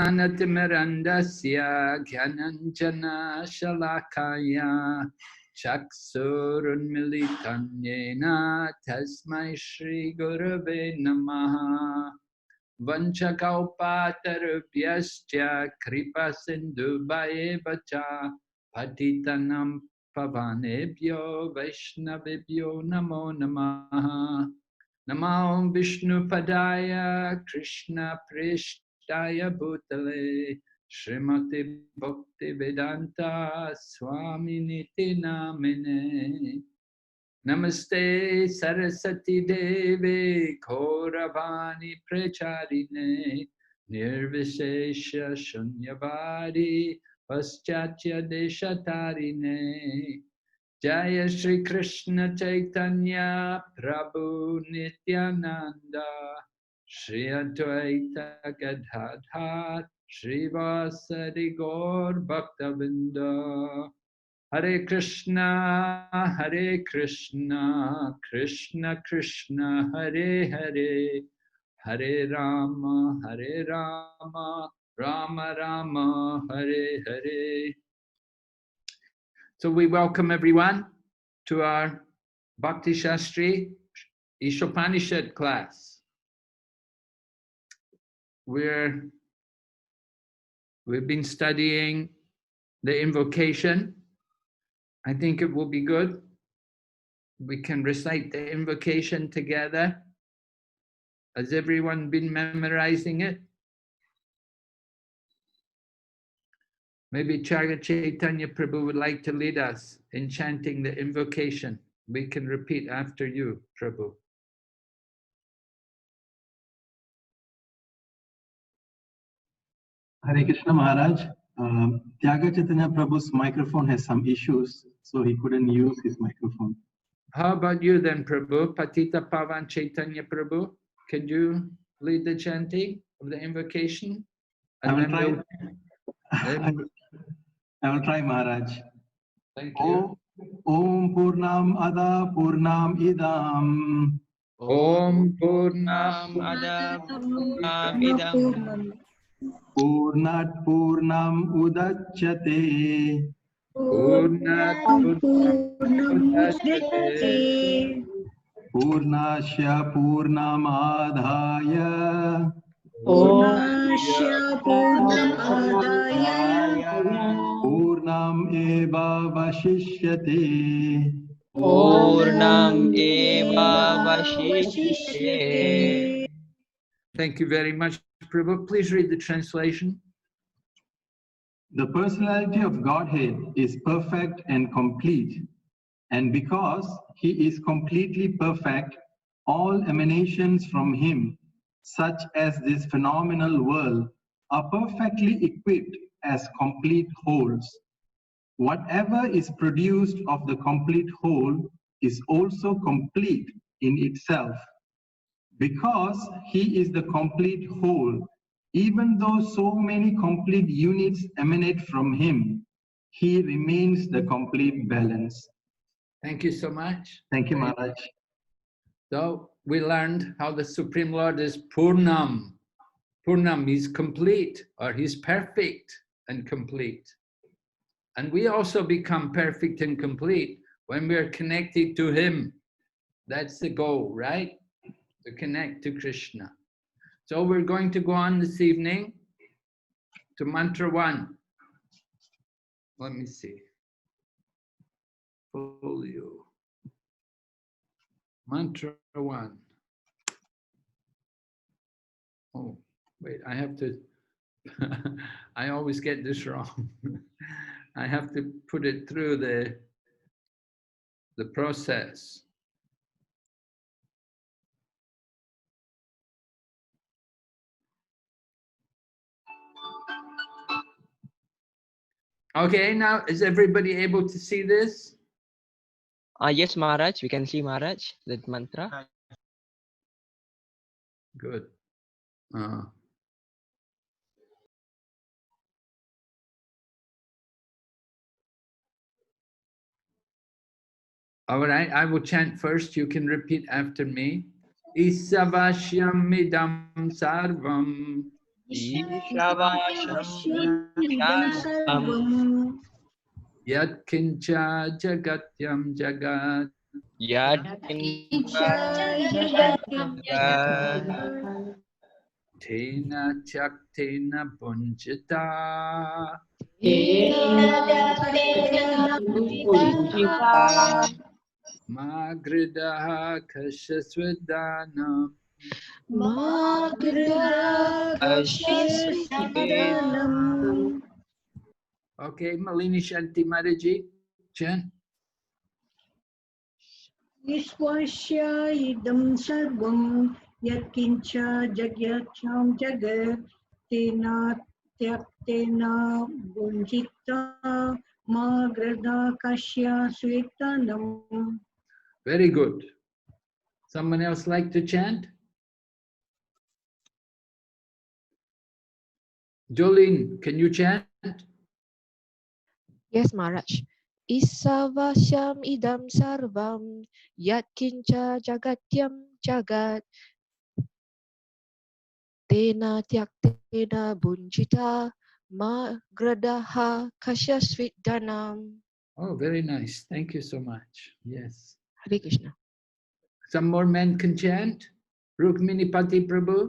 Jnanatimirandasya Gyananjana Shalakaya Chaksurunmilitam Yena Tasmai Shri Gurave Namaha Vanchakaupatarubhyascha Kripa Sindhubayeva cha Patitanam Pavanebhyo Vaishnavibhyo Namo Namaha Namo Vishnu Padaya Krishna Prishtaya Bhutale Srimati Bhakti Vedanta Swami Niti Namine Namaste Saraswati Devi Kauravani Pracharine Nirvishesha Shunyavadi Paschatya Deshatarine Jaya Shri Krishna Chaitanya Prabhu Nityananda Shri Advaita Gadadhar Shri Vasadi Gaur Bhaktavinda Hare Krishna, Krishna Krishna, Hare Hare, Hare Rama, Rama Rama, Hare Hare. So we welcome everyone to our Bhakti Shri Īśopaniṣad class. We've been studying the invocation. I think it will be good. We can recite the invocation together. Has everyone been memorizing it? Maybe Chaga Chaitanya Prabhu would like to lead us in chanting the invocation. We can repeat after you, Prabhu. Hare Krishna Maharaj. Tyaga Chaitanya Prabhu's microphone has some issues, so he couldn't use his microphone. How about you then, Prabhu? Patita Pavan Chaitanya Prabhu, can you lead the chanting of the invocation? And I will try, Maharaj. Thank you. Om Purnam Ada Purnam Idam. Om Purnam Ada Purnam Idam. Purnat Purnam Udachyate. Purnat Purnam Udachyate. Purnasya Purnamadhaya. Purnasya Purnamadhaya. Purnam Eva Vashishyate. Purnam Eva Vashishyate. Thank you very much, Prabhu. Please read the translation. The personality of Godhead is perfect and complete, and because he is completely perfect, all emanations from him, such as this phenomenal world, are perfectly equipped as complete wholes. Whatever is produced of the complete whole is also complete in itself. Because he is the complete whole, even though so many complete units emanate from him, he remains the complete balance. Thank you so much. Thank you, Maharaj. So we learned how the Supreme Lord is Purnam. Purnam, he's complete, or he's perfect and complete. And we also become perfect and complete when we're connected to him. That's the goal, right? To connect to Krishna. So we're going to go on this evening to mantra 1. Let me see. Folio. Mantra 1. Oh, wait, I have to, I always get this wrong. I have to put it through the process. Okay, now is everybody able to see this? Yes, Maharaj, we can see Maharaj, that mantra. Good. All right, I will chant first. You can repeat after me. Isavashyam idam sarvam. Yat kincha jagatyam jagat. Tena tyaktena punchita. Magridaha kashaswadanam. Okay, Malini Shanti Mataji, chant. Vishwasya idam sarvam yatkincha jagyacham jagat tena tyaktena bunjita magrada kasya swetanam. Very good. Someone else like to chant? Jolene, can you chant? Yes, Maharaj. Isavasyam idam sarvam yatkincha jagatyam jagat tena tyaktena bunjita magradaha kasyasvidhanam. Oh, very nice. Thank you so much. Yes. Hare Krishna. Some more men can chant. Rukmini Pati Prabhu,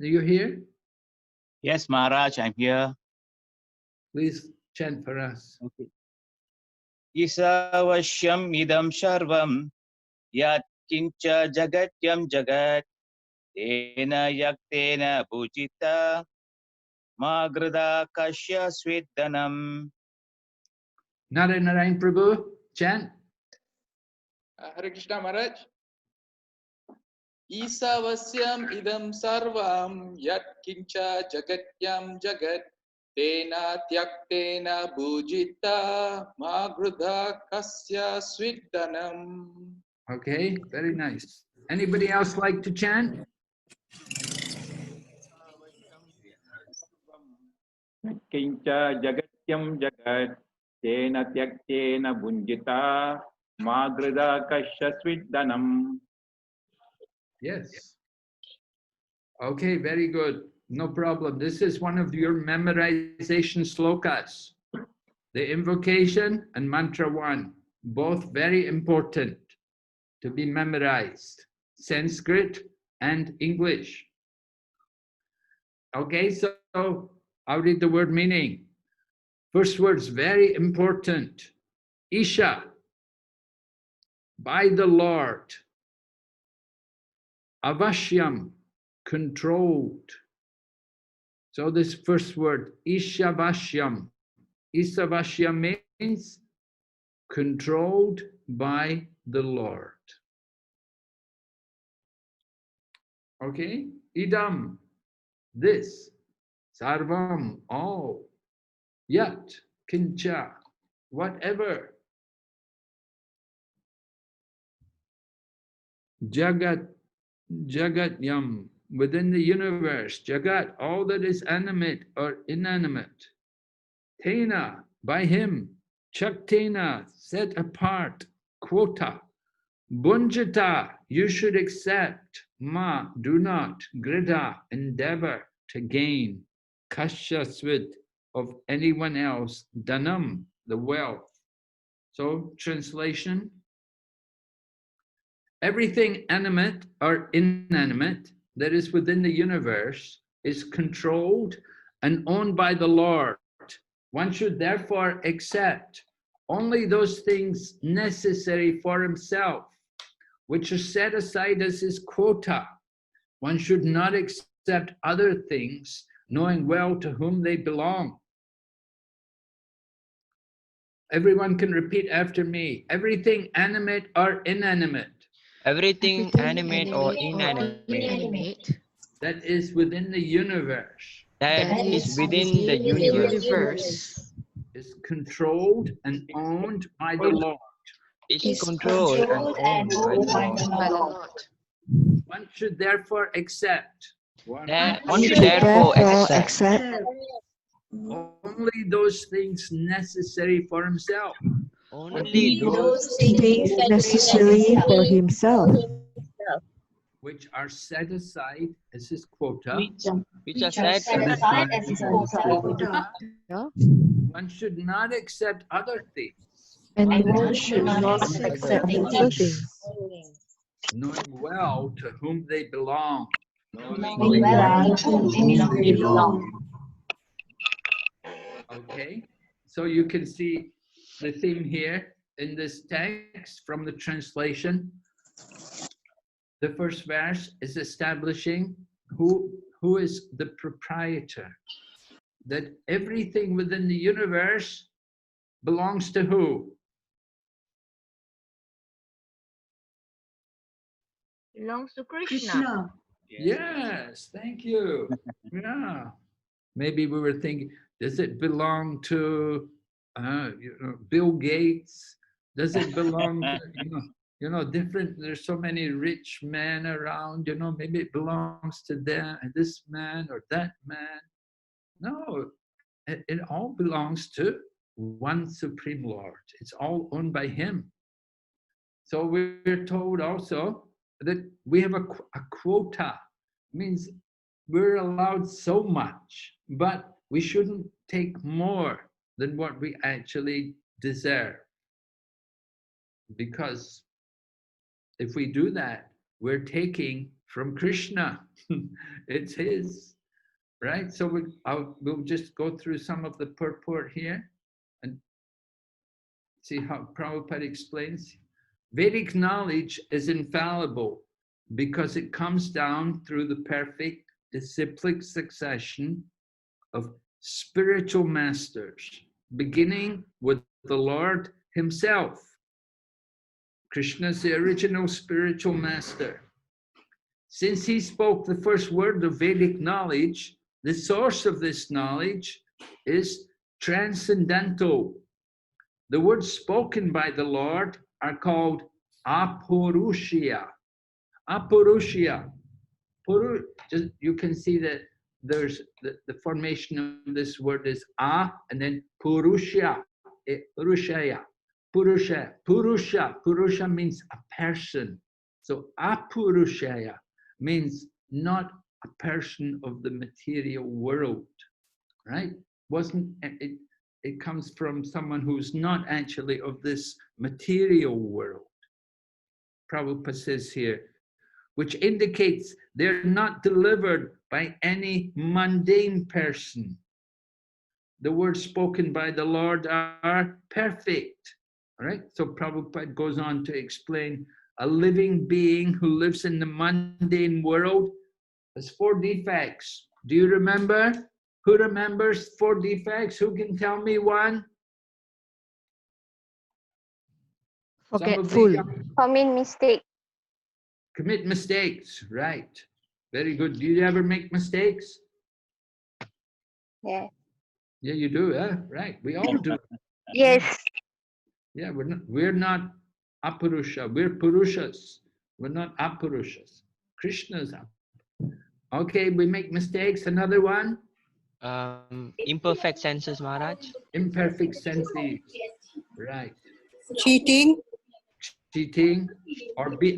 are you here? Yes, Maharaj, I'm here. Please chant for us. Okay. Isavasyam idam sarvam yat kincha jagatyam jagat tena yaktena bhujita magrada kasya swedanam. Narayan Prabhu, chant. Hare Krishna Maharaj. Isavasyam idam sarvam yat kincha jagatyam jagat tena tyaktena bhujita magrudha kasya svidhanam. Okay, very nice. Anybody else like to chant? Kincha jagatyam jagat tena tyaktena bunjita magrada kasyasvidhanam. Yes. Okay, very good. No problem. This is one of your memorization slokas. The invocation and mantra 1, both very important to be memorized. Sanskrit and English. Okay, so I'll read the word meaning. First word's very important. Isha, by the Lord. Avashyam, controlled. So this first word, Ishavashyam. Ishavashyam means controlled by the Lord. Okay? Idam, this. Sarvam, all. Yat, kincha, whatever. Jagat, Jagatyam, within the universe, Jagat, all that is animate or inanimate. Tena, by him. Chaktena, set apart. Quota. Bunjata, you should accept. Ma, do not. Grida, endeavor to gain. Kasyasvit, of anyone else. Dhanam, the wealth. So, translation. Everything animate or inanimate that is within the universe is controlled and owned by the Lord. One should therefore accept only those things necessary for himself, which are set aside as his quota. One should not accept other things, knowing well to whom they belong. Everyone can repeat after me. Everything animate or inanimate. Everything animate or inanimate that is within the universe. that is within the universe Is controlled and owned by the Lord. is controlled and owned by the Lord. One should therefore accept. One should therefore accept only those things necessary for himself. only those things necessary for himself, which are set aside as his quota. Which are set aside as his quota. One should not accept other things. And And one one should not accept other things, Knowing well to whom they belong. Knowing well to whom they belong. Okay, so you can see the theme here in this text from the translation. The first verse is establishing who is the proprietor. That everything within the universe belongs to who? Belongs to Krishna. Yes, thank you. Yeah. Maybe we were thinking, does it belong to Bill Gates? Does it belong to, different, there's so many rich men around, maybe it belongs to them, this man or that man. No, it all belongs to one Supreme Lord. It's all owned by him. So we're told also that we have a quota. Means we're allowed so much, but we shouldn't take more than what we actually deserve. Because if we do that, we're taking from Krishna. It's his, right? So we'll just go through some of the purport here and see how Prabhupada explains. Vedic knowledge is infallible because it comes down through the perfect disciplic succession of spiritual masters, beginning with the Lord himself. Krishna is the original spiritual master. Since he spoke the first word of Vedic knowledge, the source of this knowledge is transcendental. The words spoken by the Lord are called apurushya. Apurushya. You can see that there's the formation of this word is a and then purushya. Purushaya. Purusha. Purusha means a person. So apurushaya means not a person of the material world, right? It comes from someone who's not actually of this material world. Prabhupada says here, which indicates they're not delivered by any mundane person. The words spoken by the Lord are perfect. All right, so Prabhupada goes on to explain a living being who lives in the mundane world has 4 defects. Do you remember? Who remembers 4 defects? Who can tell me one? forgetful, Commit mistake. Commit mistakes, right. Very good. Do you ever make mistakes? Yeah. Yeah, you do, huh? Right, we all do. Yes. Yeah, we're not apurusha, we're purushas. We're not apurushas. Krishna's up. Okay, we make mistakes. Another one? Imperfect senses, Maharaj. Imperfect senses. Right. Cheating. Cheating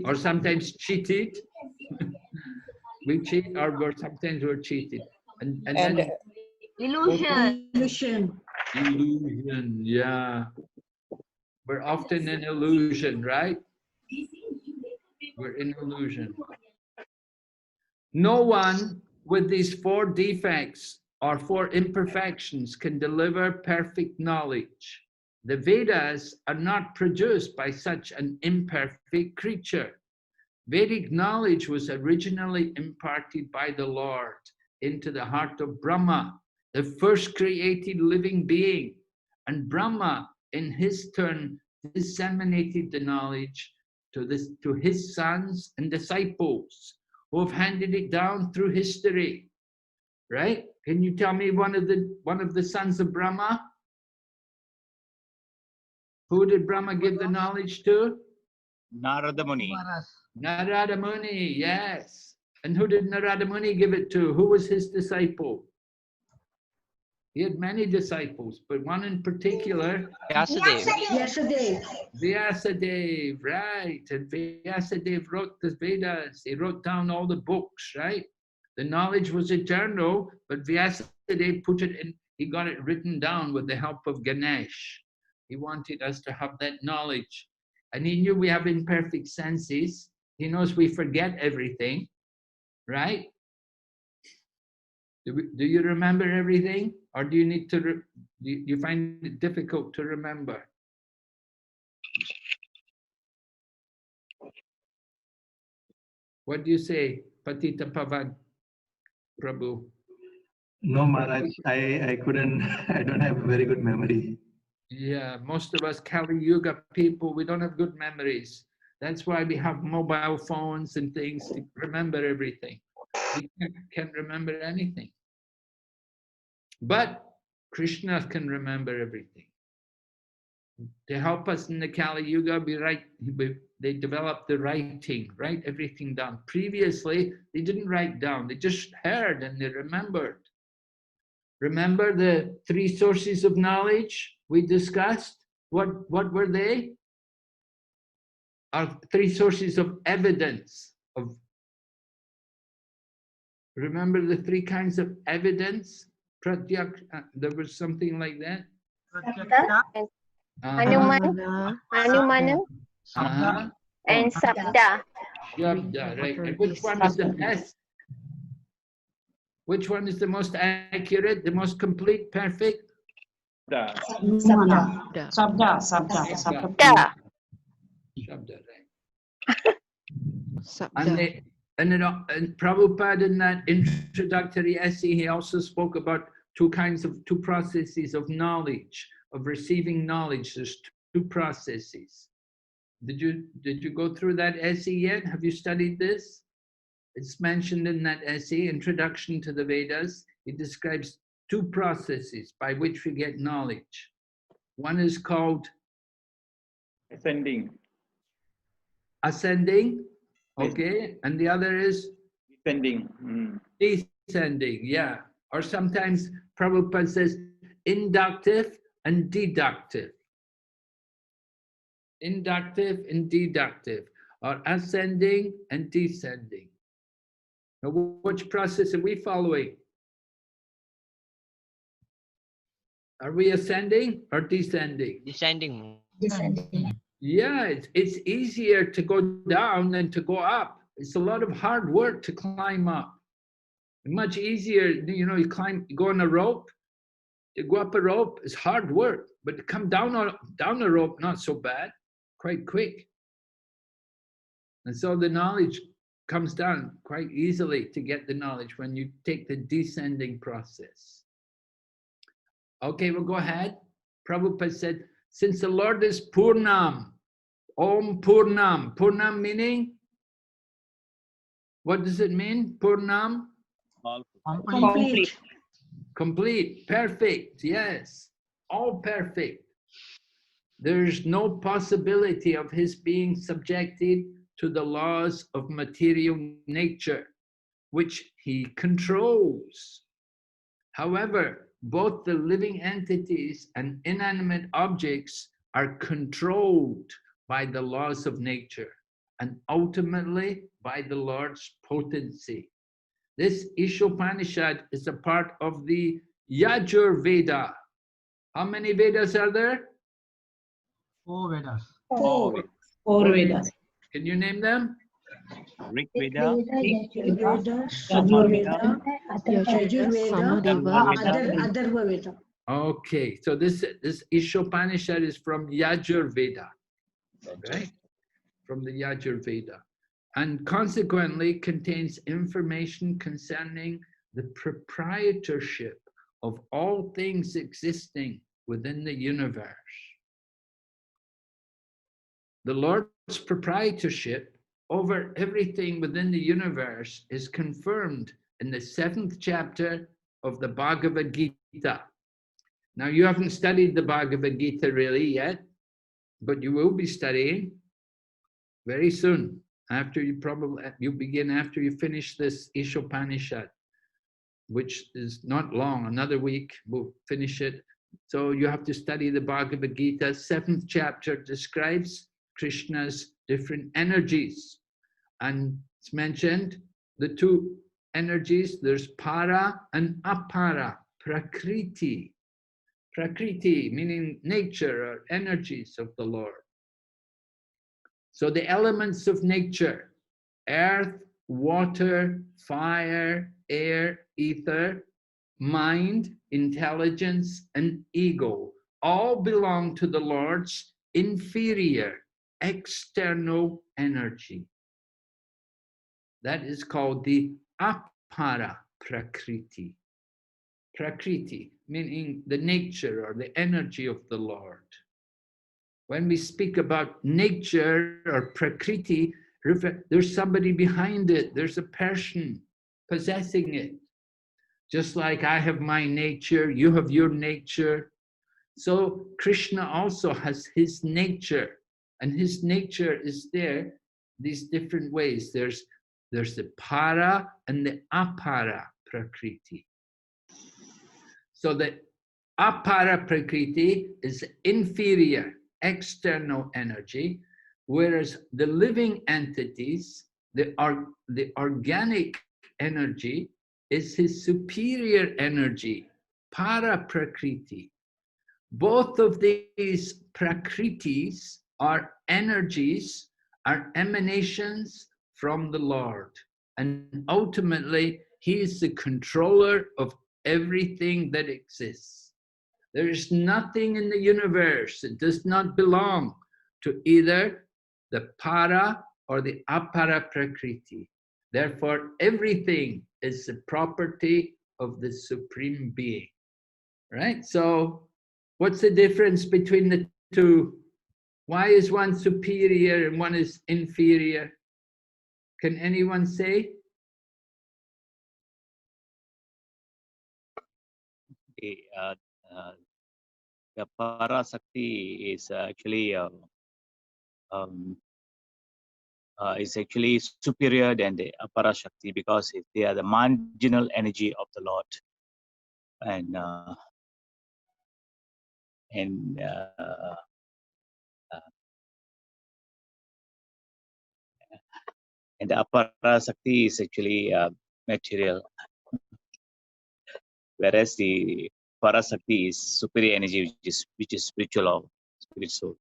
or sometimes cheated. We cheat or sometimes we're cheated. And then Illusion. Illusion, yeah. We're often in illusion, right? We're in illusion. No one with these 4 defects or 4 imperfections can deliver perfect knowledge. The Vedas are not produced by such an imperfect creature. Vedic knowledge was originally imparted by the Lord into the heart of Brahma, the first created living being. And Brahma, in his turn, disseminated the knowledge to his sons and disciples who have handed it down through history. Right? Can you tell me one of the sons of Brahma? Who did Brahma give the knowledge to? Narada Muni. Narada Muni, yes. And who did Narada Muni give it to? Who was his disciple? He had many disciples, but one in particular, Vyasadeva. Vyasadeva, right? And Vyasadeva wrote the Vedas. He wrote down all the books, right? The knowledge was eternal, but Vyasadeva put it in, he got it written down with the help of Ganesh. He wanted us to have that knowledge. And he knew we have imperfect senses. He knows we forget everything, right? Do you remember everything? Or do you need to, do you find it difficult to remember? What do you say, Patita Pavan Prabhu? No, Maharaj, I couldn't, I don't have a very good memory. Yeah, most of us Kali Yuga people, we don't have good memories. That's why we have mobile phones and things to remember everything. We can't remember anything. But Krishna can remember everything. To help us in the Kali Yuga, they developed the writing, write everything down. Previously, they didn't write down, they just heard and they remembered. Remember the 3 sources of knowledge we discussed? What were they? Our 3 sources of evidence. Remember the 3 kinds of evidence? There was something like that. Anumana, and Sabda. Shabda, right. And which one is the best? Which one is the most accurate, the most complete, perfect? Sabda. Shabda, right. And Prabhupada, in that introductory essay, he also spoke about 2 processes of knowledge, of receiving knowledge. There's 2 processes. Did you go through that essay yet? Have you studied this? It's mentioned in that essay, Introduction to the Vedas. It describes 2 processes by which we get knowledge. One is called Ascending. Ascending, okay, and the other is Descending. descending, yeah. Or sometimes Prabhupada says inductive and deductive. Inductive and deductive, or ascending and descending. Now, which process are we following? Are we ascending or descending? Descending. Yeah, it's easier to go down than to go up. It's a lot of hard work to climb up. Much easier, you know, you go on a rope, you go up a rope, it's hard work, but to come down a rope, not so bad, quite quick. And so the knowledge comes down quite easily to get the knowledge when you take the descending process. Okay, we'll go ahead. Prabhupada said, since the Lord is Purnam, Om Purnam. Purnam meaning? What does it mean? Purnam? Complete. Complete, perfect, yes, all perfect. There's no possibility of his being subjected to the laws of material nature, which he controls. However, both the living entities and inanimate objects are controlled by the laws of nature and ultimately by the Lord's potency. This Īśopaniṣad is a part of the Yajur Veda. How many Vedas are there? 4 Vedas. 4. Can you name them? Rig Veda, Yajurveda, Atharva Veda. Okay, so this Īśopaniṣad is from Yajur Veda, right? From the Yajur Veda, and consequently contains information concerning the proprietorship of all things existing within the universe. The Lord's proprietorship over everything within the universe is confirmed in the 7th chapter of the Bhagavad Gita. Now, you haven't studied the Bhagavad Gita really yet, but you will be studying very soon. After you begin after you finish this Īśopaniṣad. which is not long, another week, we'll finish it. So you have to study the Bhagavad Gita. 7th chapter describes Krishna's different energies. And it's mentioned the two energies, there's para and apara, prakriti. Prakriti meaning nature or energies of the Lord. So the elements of nature, earth, water, fire, air, ether, mind, intelligence, and ego, all belong to the Lord's inferior, external energy. That is called the apara prakriti. Prakriti, meaning the nature or the energy of the Lord. When we speak about nature or prakriti, there's somebody behind it. There's a person possessing it. Just like I have my nature, you have your nature. So Krishna also has his nature, and his nature is there, these different ways. There's the para and the apara prakriti. So the apara prakriti is inferior, external energy, whereas the living entities, the organic energy, is his superior energy, para prakriti. Both of these prakritis are energies, are emanations from the Lord. And ultimately, he is the controller of everything that exists. There is nothing in the universe that does not belong to either the para or the apara prakriti. Therefore, everything is the property of the Supreme Being. Right? So, what's the difference between the two? Why is one superior and one is inferior? Can anyone say? The Parasakti is actually superior than the Aparashakti because they are the marginal energy of the Lord, and the Aparasakti is actually material, whereas the Parasakti is superior energy, which is spiritual or spiritual.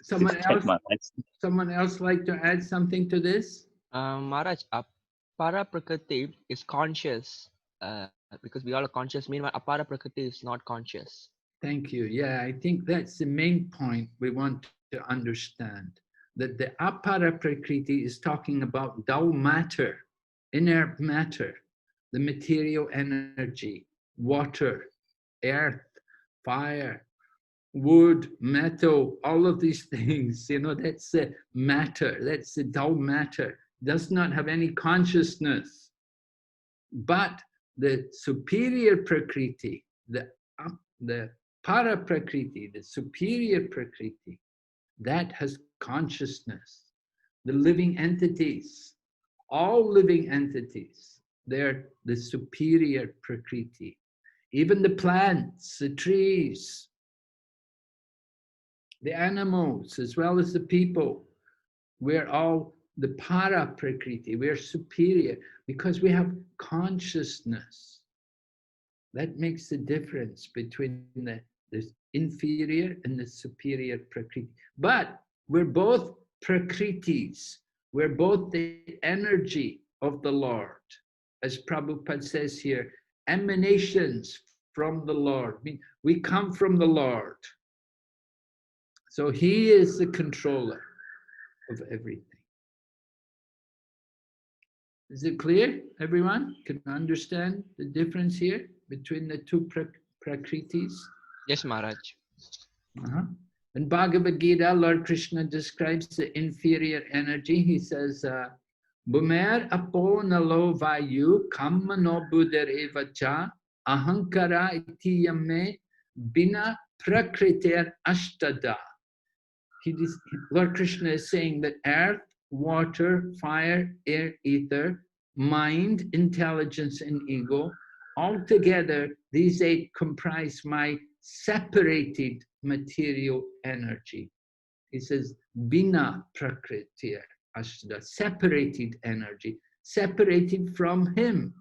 Someone else like to add something to this? Maharaj, apara prakriti is conscious because we all are conscious. Meanwhile, apara prakriti is not conscious. Thank you. Yeah, I think that's the main point we want to understand. That the apara prakriti is talking about dull matter, inert matter, the material energy, water, earth, fire, wood, metal, all of these things, that's the matter, that's the dull matter, does not have any consciousness. But the superior prakriti, the para prakriti, the superior prakriti, that has consciousness. The living entities, all living entities, they're the superior prakriti. Even the plants, the trees, the animals, as well as the people, we're all the para prakriti, we're superior because we have consciousness. That makes the difference between the inferior and the superior prakriti. But we're both prakritis, we're both the energy of the Lord. As Prabhupada says here, emanations from the Lord. I mean, we come from the Lord. So he is the controller of everything. Is it clear, everyone? Can you understand the difference here between the two prakritis? Yes, Maharaj. In Bhagavad Gita, Lord Krishna describes the inferior energy. He says, Bumer apo nalo vayu kammano buddhar evacha ahankara iti yame bina prakriter ashtada. Lord Krishna is saying that earth, water, fire, air, ether, mind, intelligence, and ego. Altogether, these 8 comprise my separated material energy. He says, Bina Prakritir Ashta, separated energy, separated from him,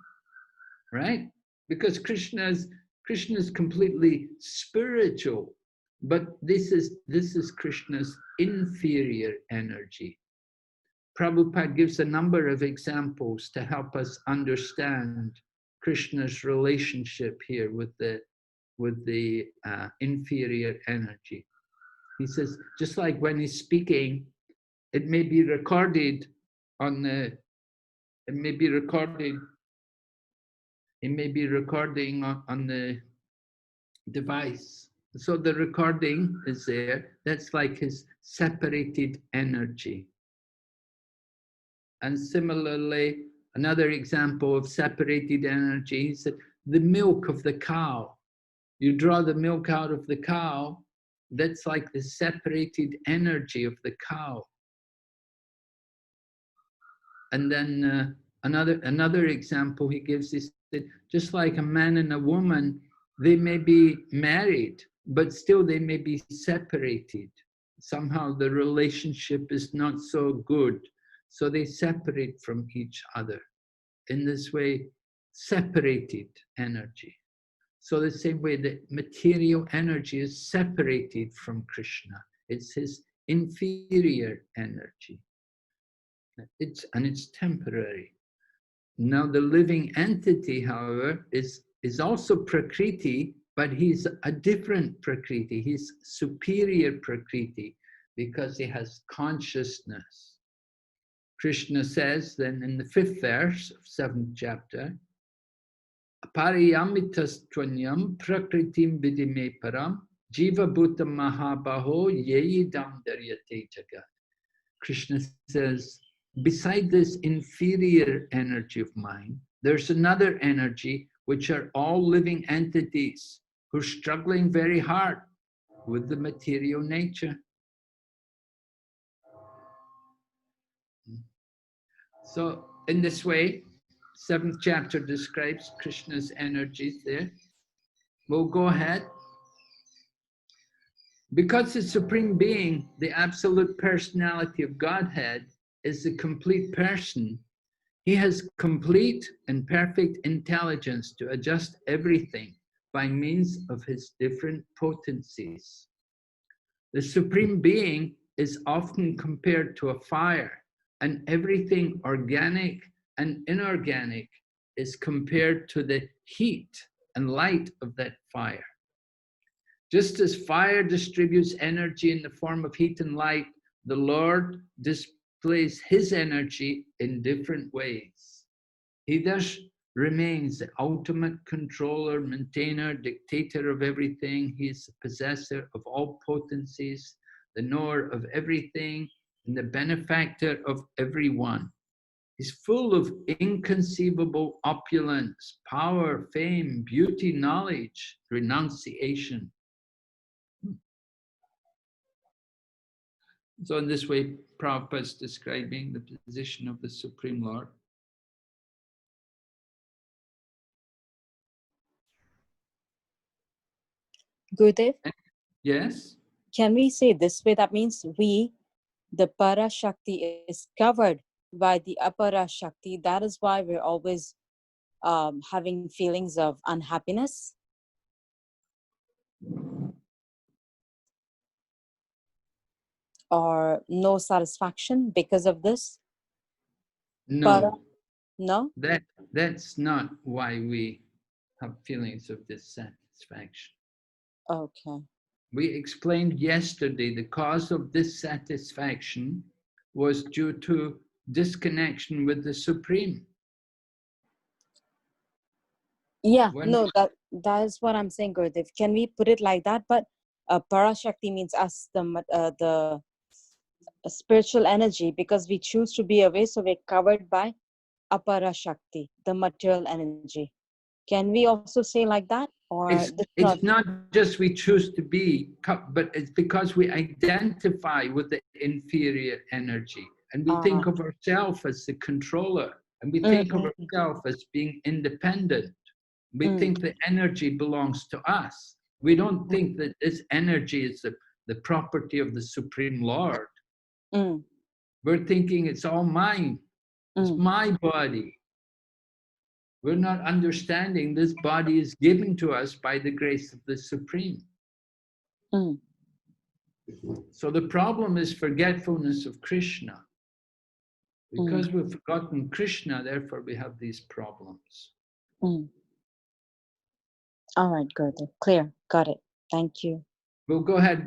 right? Because Krishna is completely spiritual, but this is Krishna's inferior energy. Prabhupada gives a number of examples to help us understand Krishna's relationship here with the inferior energy. He says, just like when he's speaking, it may be recorded on the, it may be recording on the device. So the recording is there. That's like his separated energy. And similarly, another example of separated energy, he said, the milk of the cow. You draw the milk out of the cow, that's like the separated energy of the cow. And then another example he gives is that just like a man and a woman, they may be married, but still they may be separated. Somehow the relationship is not so good, so they separate from each other. In this way, separated energy. So the same way that material energy is separated from Krishna. It's his inferior energy. It's temporary. Now the living entity, however, is also Prakriti, but he's a different Prakriti. He's superior Prakriti because he has consciousness. Krishna says then in the 5th verse of 7th chapter, Apariyamitas tvanyam prakritim vidime param jiva bhuta mahabaho yeyidam daryate jagat. Krishna says, beside this inferior energy of mine, there's another energy which are all living entities who are struggling very hard with the material nature. So in this way, 7th chapter describes Krishna's energies there. We'll go ahead. Because the Supreme Being, the absolute personality of Godhead, is the complete person, he has complete and perfect intelligence to adjust everything by means of his different potencies. The Supreme Being is often compared to a fire, and everything organic and inorganic is compared to the heat and light of that fire. Just as fire distributes energy in the form of heat and light, the Lord displays his energy in different ways. He thus remains the ultimate controller, maintainer, dictator of everything. He is the possessor of all potencies, the knower of everything, and the benefactor of everyone. He's full of inconceivable opulence, power, fame, beauty, knowledge, renunciation. So in this way, Prabhupada is describing the position of the Supreme Lord. Gurudev, Yes? can we say this way? That means we, the Para Shakti, is covered by the Apara Shakti. That is why we're always having feelings of unhappiness. Or no satisfaction because of this? No. No? That's not why we have feelings of dissatisfaction. Okay. We explained yesterday the cause of dissatisfaction was due to disconnection with the Supreme. Yeah, that is what I'm saying, Gurudev. Can we put it like that? But Parashakti means us, the spiritual energy, because we choose to be away, so we're covered by Aparashakti, the material energy. Can we also say like that? Or it's not just we choose to be, but it's because we identify with the inferior energy. And we think of ourselves as the controller. And we think of ourselves as being independent. We think the energy belongs to us. We don't think that this energy is the property of the Supreme Lord. We're thinking it's all mine. It's my body. We're not understanding this body is given to us by the grace of the Supreme. So the problem is forgetfulness of Krishna. Because we've forgotten Krishna, therefore we have these problems. All right, Gurudev. Clear. Got it. Thank you. We'll go ahead.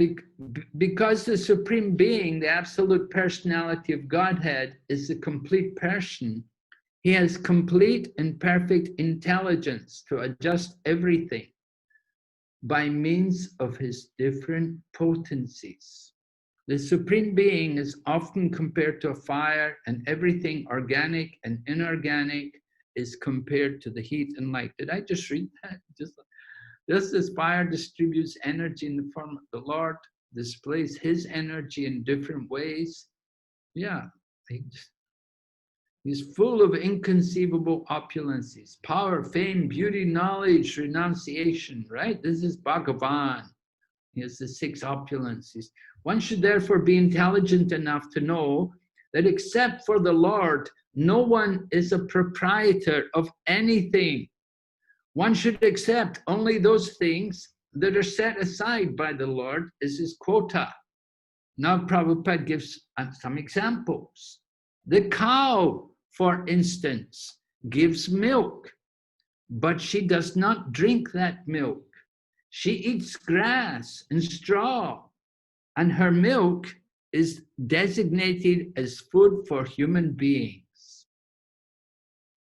Because the Supreme Being, the absolute personality of Godhead, is the complete person, he has complete and perfect intelligence to adjust everything by means of his different potencies. The Supreme Being is often compared to a fire, and everything organic and inorganic is compared to the heat and light. Did I just read that? Just as fire distributes energy in the form of the Lord, displays his energy in different ways. Yeah, he's full of inconceivable opulences, power, fame, beauty, knowledge, renunciation, right? This is Bhagavan. He has the 6 opulences. One should therefore be intelligent enough to know that except for the Lord, no one is a proprietor of anything. One should accept only those things that are set aside by the Lord as his quota. Now Prabhupada gives some examples. The cow, for instance, gives milk, but she does not drink that milk. She eats grass and straw, and her milk is designated as food for human beings.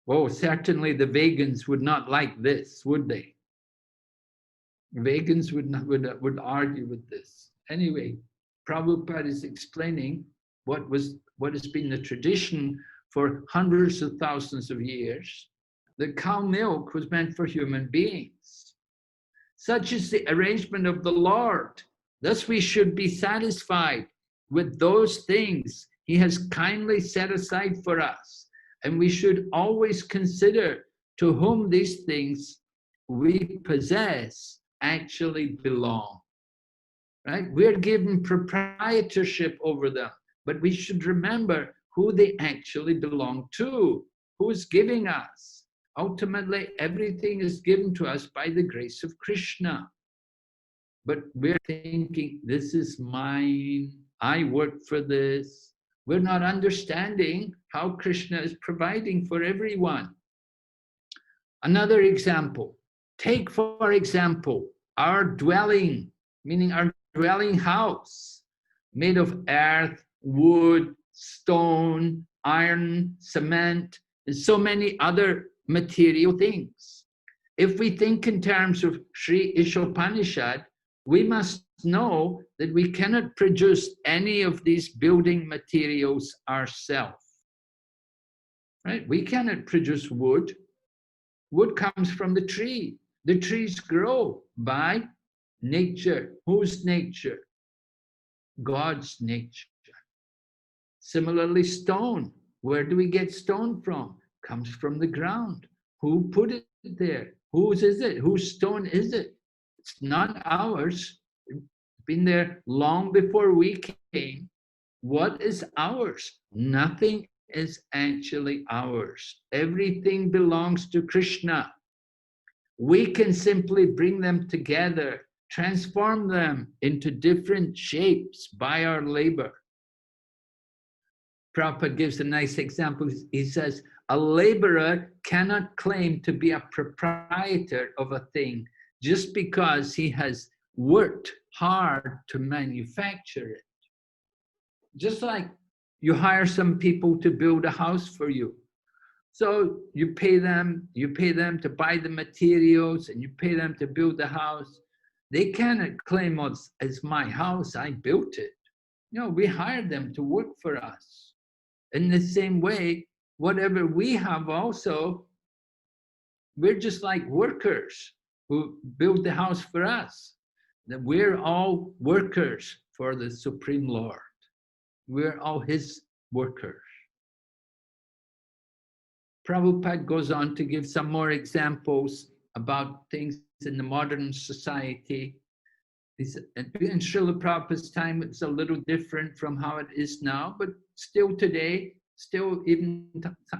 Oh, certainly the vegans would not like this, would they? Vegans would argue with this. Anyway, Prabhupada is explaining what has been the tradition for hundreds of thousands of years. The cow milk was meant for human beings. Such is the arrangement of the Lord. Thus we should be satisfied with those things he has kindly set aside for us. And we should always consider to whom these things we possess actually belong. Right? We're given proprietorship over them, but we should remember who they actually belong to, who is giving us. Ultimately, everything is given to us by the grace of Krishna. But we're thinking, this is mine, I work for this. We're not understanding how Krishna is providing for everyone. Another example, take for example, our dwelling, meaning our dwelling house, made of earth, wood, stone, iron, cement, and so many other material things. If we think in terms of Śrī Īśopaniṣad, we must know that we cannot produce any of these building materials ourselves. Right? We cannot produce wood. Wood comes from the tree. The trees grow by nature. Whose nature? God's nature. Similarly, stone. Where do we get stone from? Comes from the ground. Who put it there? Whose is it? Whose stone is it? It's not ours. It's been there long before we came. What is ours? Nothing is actually ours. Everything belongs to Krishna. We can simply bring them together, transform them into different shapes by our labor. Prabhupada gives a nice example. He says, a laborer cannot claim to be a proprietor of a thing just because he has worked hard to manufacture it. Just like you hire some people to build a house for you. So you pay them to buy the materials and you pay them to build the house. They cannot claim as my house, I built it. No, we hired them to work for us. In the same way, whatever we have also, we're just like workers who build the house for us. That we're all workers for the Supreme Lord. We're all his workers. Prabhupada goes on to give some more examples about things in the modern society. In Srila Prabhupada's time, it's a little different from how it is now, but still today, even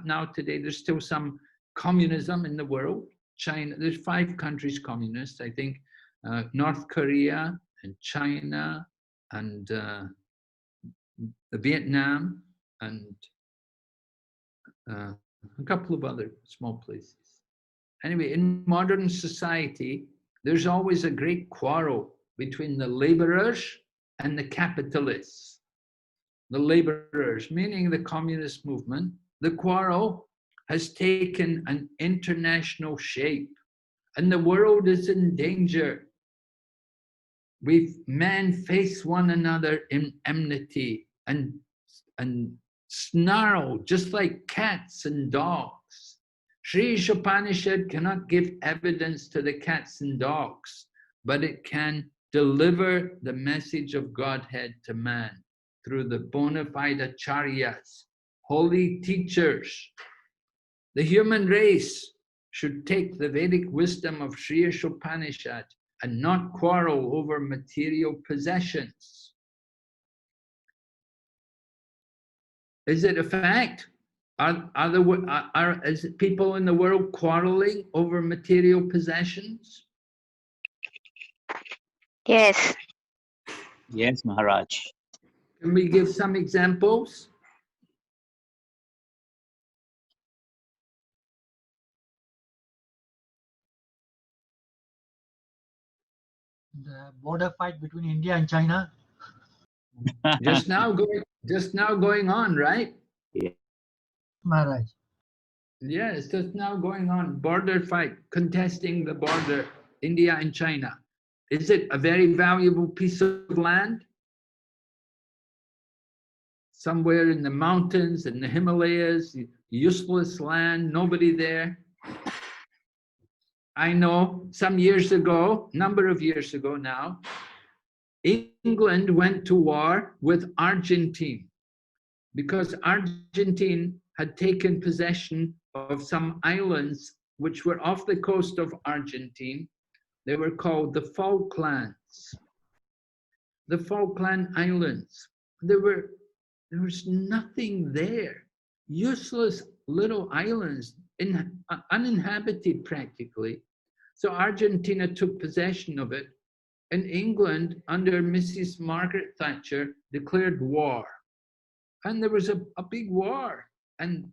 now today, there's still some communism in the world. China, there's 5 countries communist, I think, North Korea and China and Vietnam and a couple of other small places. Anyway, in modern society, there's always a great quarrel between the laborers and the capitalists. The laborers, meaning the communist movement, the quarrel has taken an international shape and the world is in danger. Men face one another in enmity and snarl just like cats and dogs. Śrī Īśopaniṣad cannot give evidence to the cats and dogs, but it can deliver the message of Godhead to man through the bona fide acharyas, holy teachers. The human race should take the Vedic wisdom of Śrī Īśopaniṣad and not quarrel over material possessions. Is it a fact? Is it people in the world quarreling over material possessions? Yes. Yes, Maharaj. Can we give some examples? The border fight between India and China. just now going on, right? Yeah. Maharaj. Yeah, it's just now going on. Border fight, contesting the border, India and China. Is it a very valuable piece of land? Somewhere in the mountains, in the Himalayas, useless land, nobody there. I know some years ago, number of years ago now, England went to war with Argentina because Argentina had taken possession of some islands which were off the coast of Argentina. They were called the Falklands. The Falkland Islands. There was nothing there. Useless little islands, uninhabited practically. So Argentina took possession of it, and England, under Mrs. Margaret Thatcher, declared war. And there was a big war, and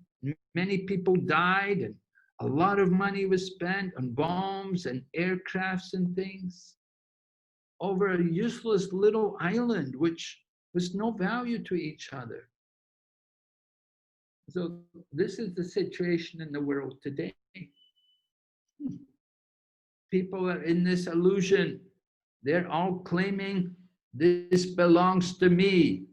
many people died, and a lot of money was spent on bombs and aircrafts and things over a useless little island, which was no value to each other. So this is the situation in the world today. People are in this illusion. They're all claiming this belongs to me.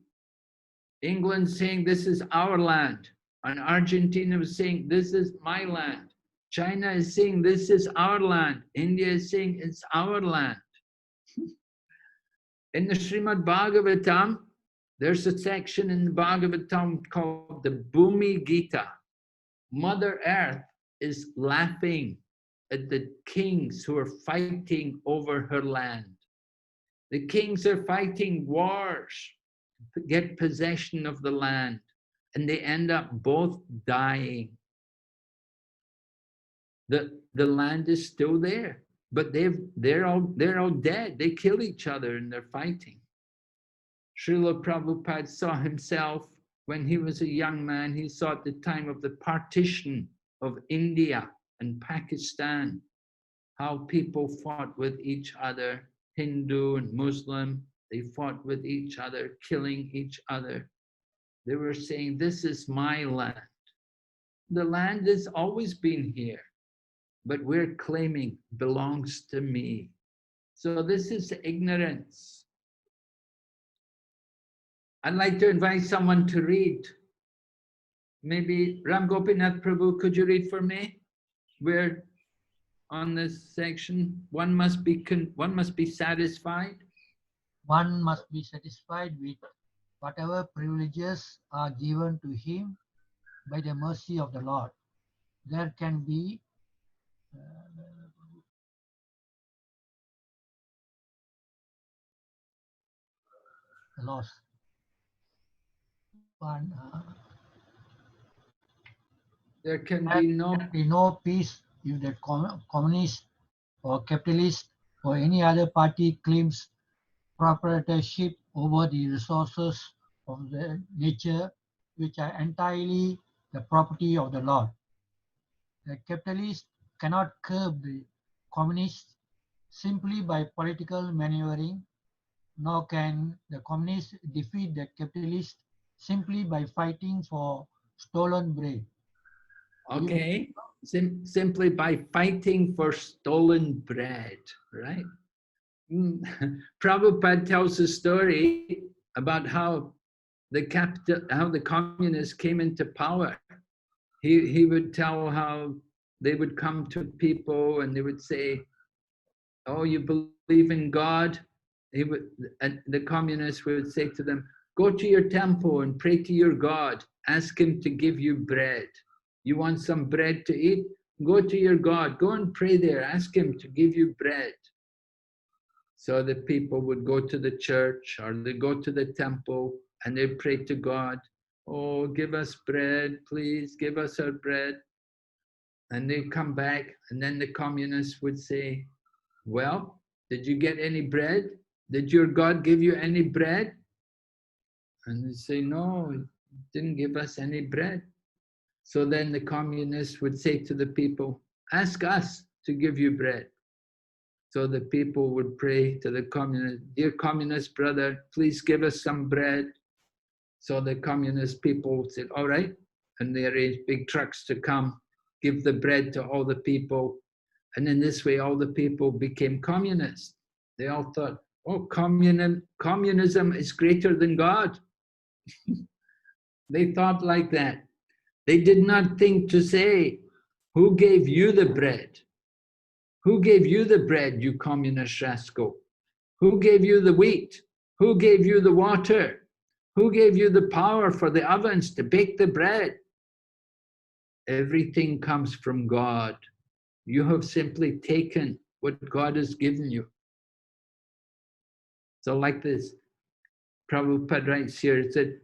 England saying this is our land. And Argentina was saying this is my land. China is saying this is our land. India is saying it's our land. In the Srimad Bhagavatam, there's a section in the Bhagavatam called the Bhumi Gita. Mother Earth is laughing at the kings who are fighting over her land. The kings are fighting wars to get possession of the land, and they end up both dying. The land is still there, but they're all dead. They kill each other and they're fighting. Srila Prabhupada saw himself when he was a young man. He saw at the time of the partition of India and Pakistan, how people fought with each other, Hindu and Muslim. They fought with each other, killing each other. They were saying, this is my land. The land has always been here, but we're claiming belongs to me. So this is ignorance. I'd like to invite someone to read. Maybe Ram Gopinath Prabhu, could you read for me? We're on this section. One must be satisfied. One must be satisfied with whatever privileges are given to him by the mercy of the Lord. There can be loss. One, There can there be can be no peace if the communist or capitalist or any other party claims proprietorship over the resources of the nature which are entirely the property of the Lord. The capitalist cannot curb the communists simply by political maneuvering, nor can the communists defeat the capitalists simply by fighting for stolen bread. Okay, simply by fighting for stolen bread, right? Prabhupada tells a story about how the communists came into power. He would tell how they would come to people and they would say, "Oh, you believe in God?" And the communists would say to them, "Go to your temple and pray to your God. Ask him to give you bread. You want some bread to eat? Go to your God. Go and pray there. Ask him to give you bread." So the people would go to the church or they go to the temple and they pray to God. "Oh, give us bread, please, give us our bread." And they come back and then the communists would say, "Well, did you get any bread? Did your God give you any bread?" And they say, "No, he didn't give us any bread." So then the communists would say to the people, "Ask us to give you bread." So the people would pray to the communist, "Dear communist brother, please give us some bread." So the communist people said, "All right." And they arranged big trucks to come, give the bread to all the people. And in this way, all the people became communists. They all thought, "Oh, communism is greater than God." They thought like that. They did not think to say, "Who gave you the bread? Who gave you the bread, you communist rascal? Who gave you the wheat? Who gave you the water? Who gave you the power for the ovens to bake the bread?" Everything comes from God. You have simply taken what God has given you. So like this, Prabhupada writes here, it said,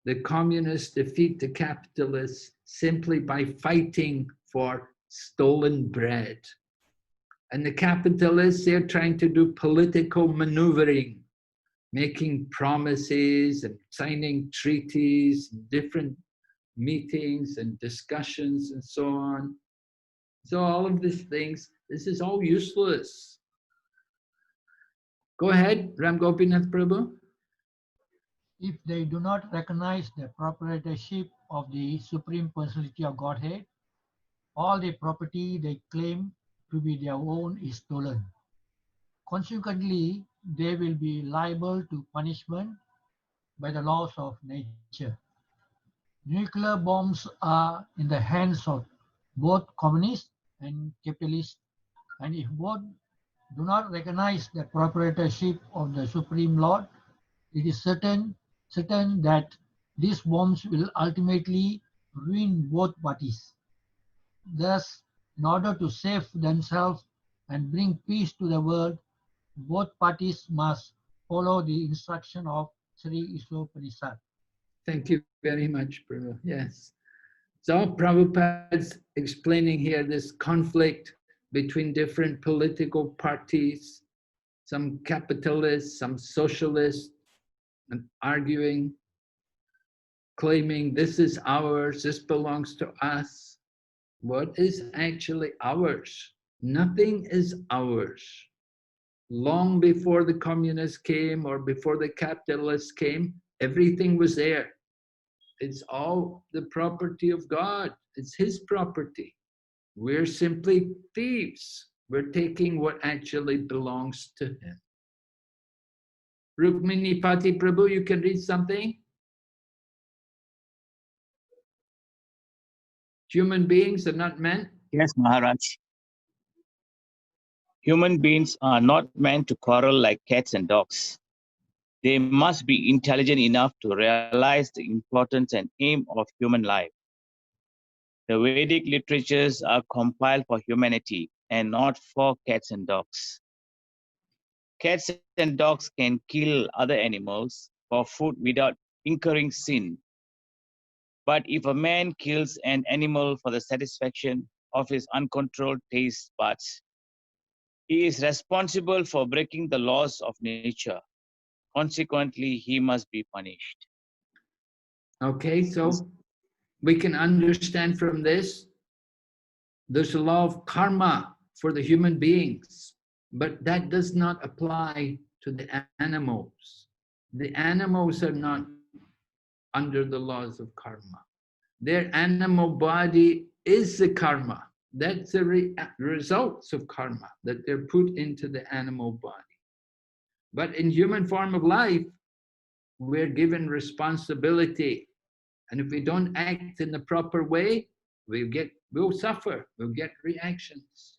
the communists defeat the capitalists simply by fighting for stolen bread. And the capitalists, they're trying to do political maneuvering, making promises and signing treaties, different meetings and discussions and so on. So all of these things, this is all useless. Go ahead, Ram Gopinath Prabhu. If they do not recognize the proprietorship of the Supreme Personality of Godhead, all the property they claim to be their own is stolen. Consequently, they will be liable to punishment by the laws of nature. Nuclear bombs are in the hands of both communists and capitalists, and if both do not recognize the proprietorship of the Supreme Lord, it is certain that these bombs will ultimately ruin both parties. Thus, in order to save themselves and bring peace to the world, both parties must follow the instruction of Śrī Īśopaniṣad. Thank you very much, Prabhu. Yes. So Prabhupada's explaining here this conflict between different political parties, some capitalists, some socialists, and arguing, claiming this is ours, this belongs to us. What is actually ours? Nothing is ours. Long before the communists came or before the capitalists came, everything was there. It's all the property of God. It's His property. We're simply thieves. We're taking what actually belongs to Him. Rukmini Pati Prabhu, you can read something? Human beings are not meant. Yes, Maharaj. Human beings are not meant to quarrel like cats and dogs. They must be intelligent enough to realize the importance and aim of human life. The Vedic literatures are compiled for humanity and not for cats and dogs. Cats and dogs can kill other animals for food without incurring sin. But if a man kills an animal for the satisfaction of his uncontrolled taste buds, he is responsible for breaking the laws of nature. Consequently, he must be punished. Okay, so we can understand from this, there's a law of karma for the human beings, but that does not apply to the animals. The animals are not under the laws of karma. Their animal body is the karma. That's the results of karma that they're put into the animal body. But in human form of life, we're given responsibility. And if we don't act in the proper way, we'll suffer, we'll get reactions.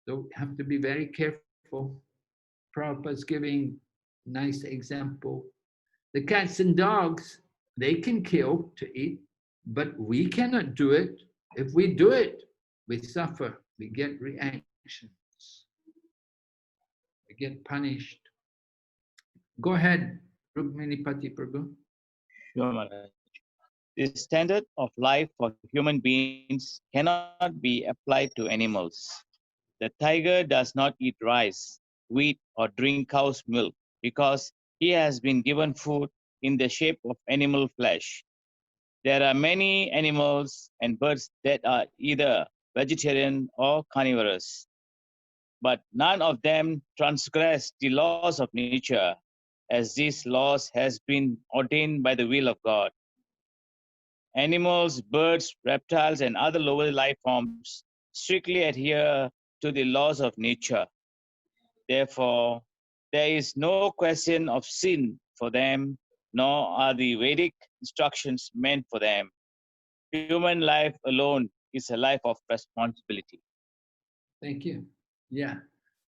So we have to be very careful. Prabhupada's giving a nice example. The cats and dogs, they can kill to eat, but we cannot do it. If we do it, we suffer, we get reactions, we get punished. Go ahead, Rukminipati Prabhu. Sure, Maharaj. The standard of life for human beings cannot be applied to animals. The tiger does not eat rice, wheat, or drink cow's milk because he has been given food in the shape of animal flesh. There are many animals and birds that are either vegetarian or carnivorous, but none of them transgress the laws of nature, as these laws has been ordained by the will of God. Animals, birds, reptiles, and other lower life forms strictly adhere to the laws of nature. Therefore, there is no question of sin for them, nor are the Vedic instructions meant for them. Human life alone is a life of responsibility. Thank you. Yeah.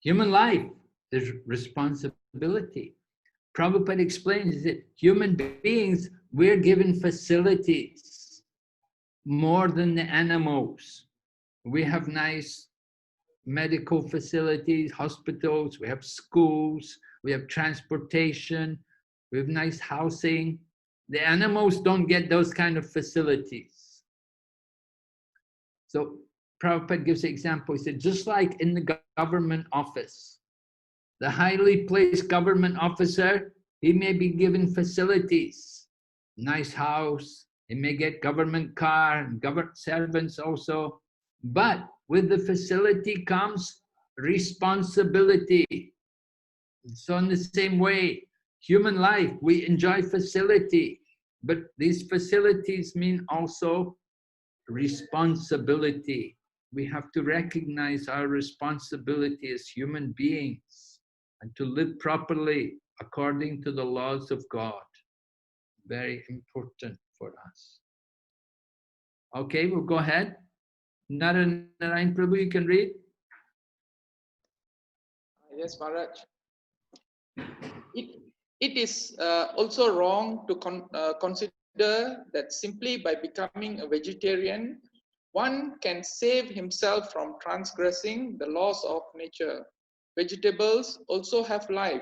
Human life is responsibility. Prabhupada explains that human beings, we're given facilities more than the animals. We have nice medical facilities, hospitals, we have schools, we have transportation, we have nice housing. The animals don't get those kind of facilities. So Prabhupada gives an example. He said, just like in the government office, the highly placed government officer, he may be given facilities, nice house, he may get government car, and government servants also. But with the facility comes responsibility. So in the same way, human life, we enjoy facility, but these facilities mean also responsibility. We have to recognize our responsibility as human beings and to live properly according to the laws of God. Very important for us. Okay, we'll go ahead. Narayan Prabhu, you can read. Yes, Maharaj. It is also wrong to consider that simply by becoming a vegetarian, one can save himself from transgressing the laws of nature. Vegetables also have life.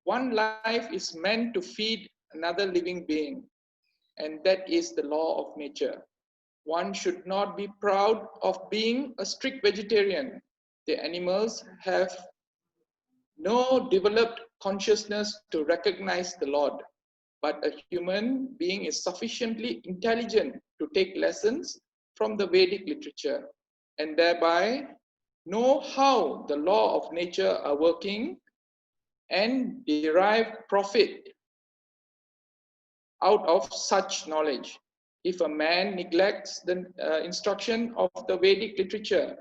One life is meant to feed another living being, and that is the law of nature. One should not be proud of being a strict vegetarian. The animals have no developed consciousness to recognize the Lord, but a human being is sufficiently intelligent to take lessons from the Vedic literature and thereby know how the law of nature are working and derive profit out of such knowledge. If a man neglects the instruction of the Vedic literature,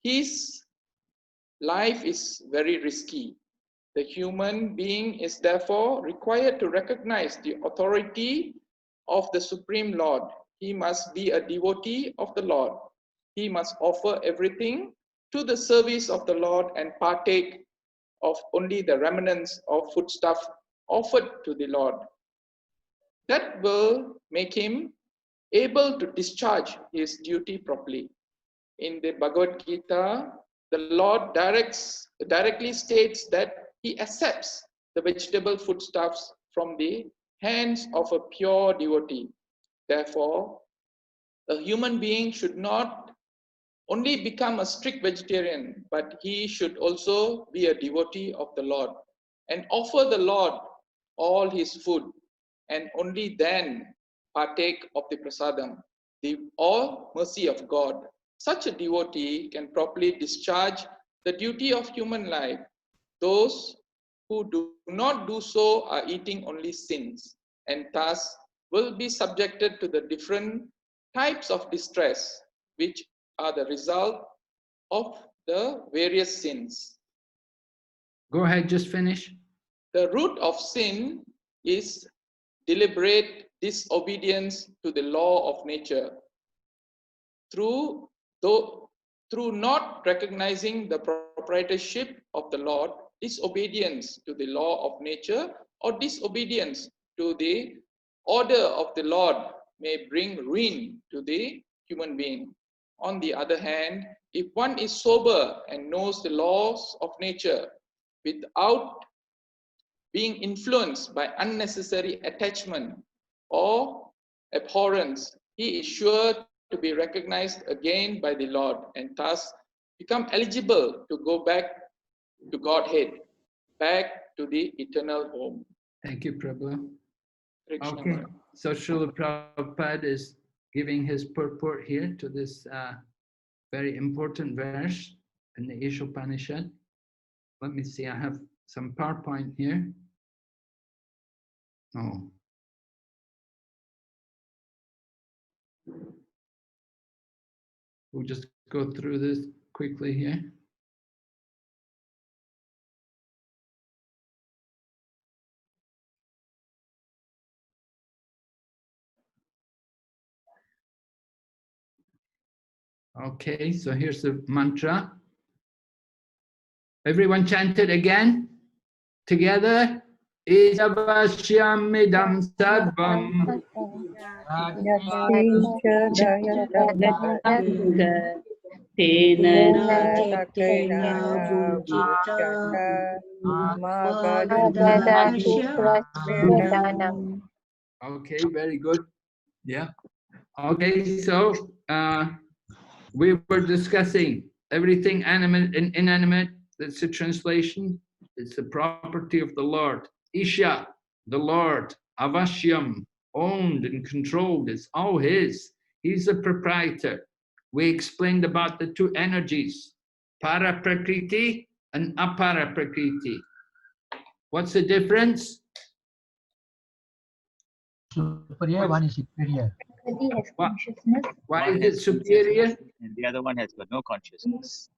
his life is very risky. The human being is therefore required to recognize the authority of the Supreme Lord. He must be a devotee of the Lord. He must offer everything to the service of the Lord and partake of only the remnants of foodstuff offered to the Lord. That will make him able to discharge his duty properly. In the Bhagavad Gita, the Lord directly states that he accepts the vegetable foodstuffs from the hands of a pure devotee. Therefore, a human being should not only become a strict vegetarian, but he should also be a devotee of the Lord and offer the Lord all his food, and only then partake of the prasadam, the all mercy of God. Such a devotee can properly discharge the duty of human life. Those who do not do so are eating only sins, and thus will be subjected to the different types of distress, which are the result of the various sins. Go ahead, just finish. The root of sin is deliberate disobedience to the law of nature. Through not recognizing the proprietorship of the Lord, disobedience to the law of nature or disobedience to the order of the Lord may bring ruin to the human being. On the other hand, if one is sober and knows the laws of nature without being influenced by unnecessary attachment or abhorrence, he is sure to be recognized again by the Lord and thus become eligible to go back to Godhead, back to the eternal home. Thank you, Prabhu. Krishna Okay, Maharaj. so Srila Prabhupada is giving his purport here to this very important verse in the Īśopaniṣad. Let me see, I have some PowerPoint here. Oh. We'll just go through this quickly here. Okay, so here's the mantra. Everyone chant it again, together. Īśopaniṣad sarvam. Okay, very good. Yeah. Okay, so we were discussing everything animate and inanimate. That's the translation. It's the property of the Lord. Isha, the Lord. Avashyam, owned and controlled. It's all his. He's the proprietor. We explained about the two energies, para prakriti and apara prakriti. What's the difference? Superior, one is inferior. Why is it superior? And the other one has got no consciousness.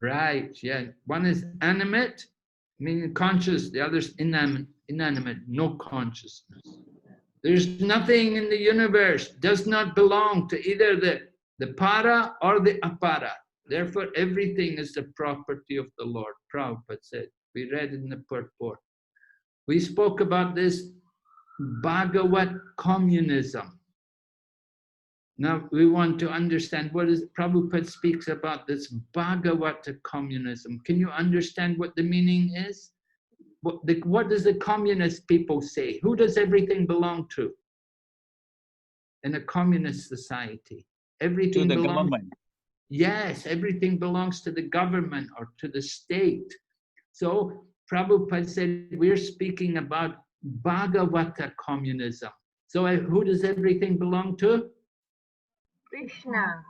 Right, yeah. One is animate, meaning conscious, the other is inanimate, no consciousness. There's nothing in the universe, does not belong to either the para or the apara. Therefore, everything is the property of the Lord. Prabhupada said, we read in the purport. We spoke about this Bhagavat communism. Now we want to understand what is Prabhupada speaks about this Bhagavata communism. Can you understand what the meaning is? What does the communist people say? Who does everything belong to? In a communist society, everything To the belongs. government. Yes, everything belongs to the government or to the state. So Prabhupada said we're speaking about Bhagavata communism. So who does everything belong to? Krishna.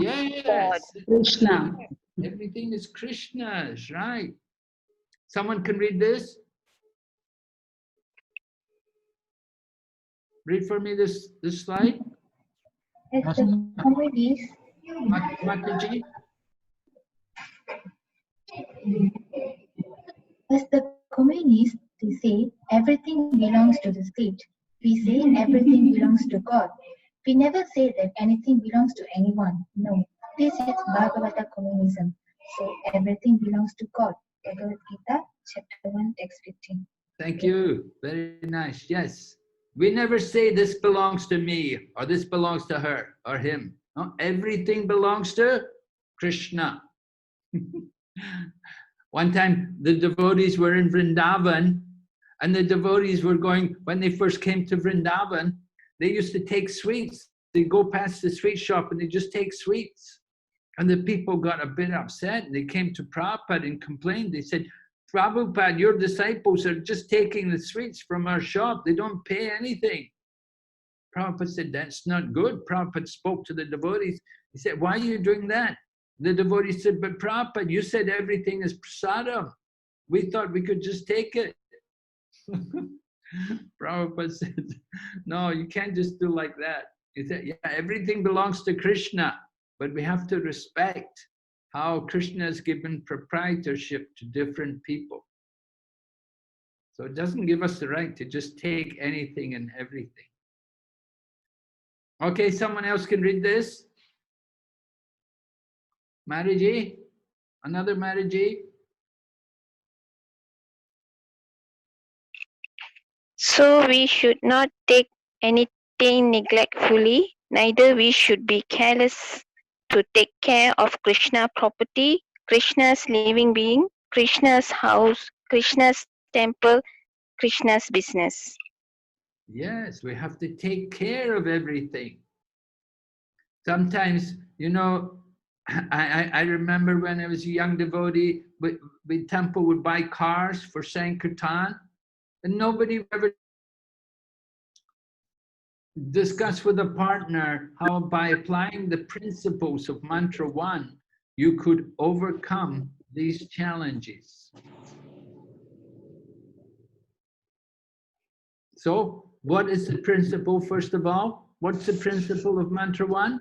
Yes. Krishna. Everything is Krishna's, right? Someone can read this? Read for me this slide. As the communists, Mataji. they say everything belongs to the state. We say everything belongs to God. We never say that anything belongs to anyone. No, this is Bhagavata communism. So everything belongs to God. Bhagavad Gita, chapter 1, text 15. Thank you. Very nice. Yes. We never say this belongs to me or this belongs to her or him. No, everything belongs to Krishna. One time the devotees were in Vrindavan, and the devotees were going, when they first came to Vrindavan, they used to take sweets. They'd go past the sweet shop and they just take sweets. And the people got a bit upset and they came to Prabhupada and complained. They said, Prabhupada, your disciples are just taking the sweets from our shop. They don't pay anything. Prabhupada said, that's not good. Prabhupada spoke to the devotees. He said, why are you doing that? The devotees said, but Prabhupada, you said everything is prasadam. We thought we could just take it. Prabhupada said, no, you can't just do like that. He said, yeah, everything belongs to Krishna, but we have to respect how Krishna has given proprietorship to different people. So it doesn't give us the right to just take anything and everything. Okay, someone else can read this. Mariji? Another Mariji? So we should not take anything neglectfully, neither we should be careless to take care of Krishna property, Krishna's living being, Krishna's house, Krishna's temple, Krishna's business. Yes, we have to take care of everything. Sometimes, you know, I remember when I was a young devotee, the temple would buy cars for Sankirtan, and nobody ever discussed with a partner how by applying the principles of Mantra 1, you could overcome these challenges. So, what is the principle, first of all? What's the principle of Mantra 1?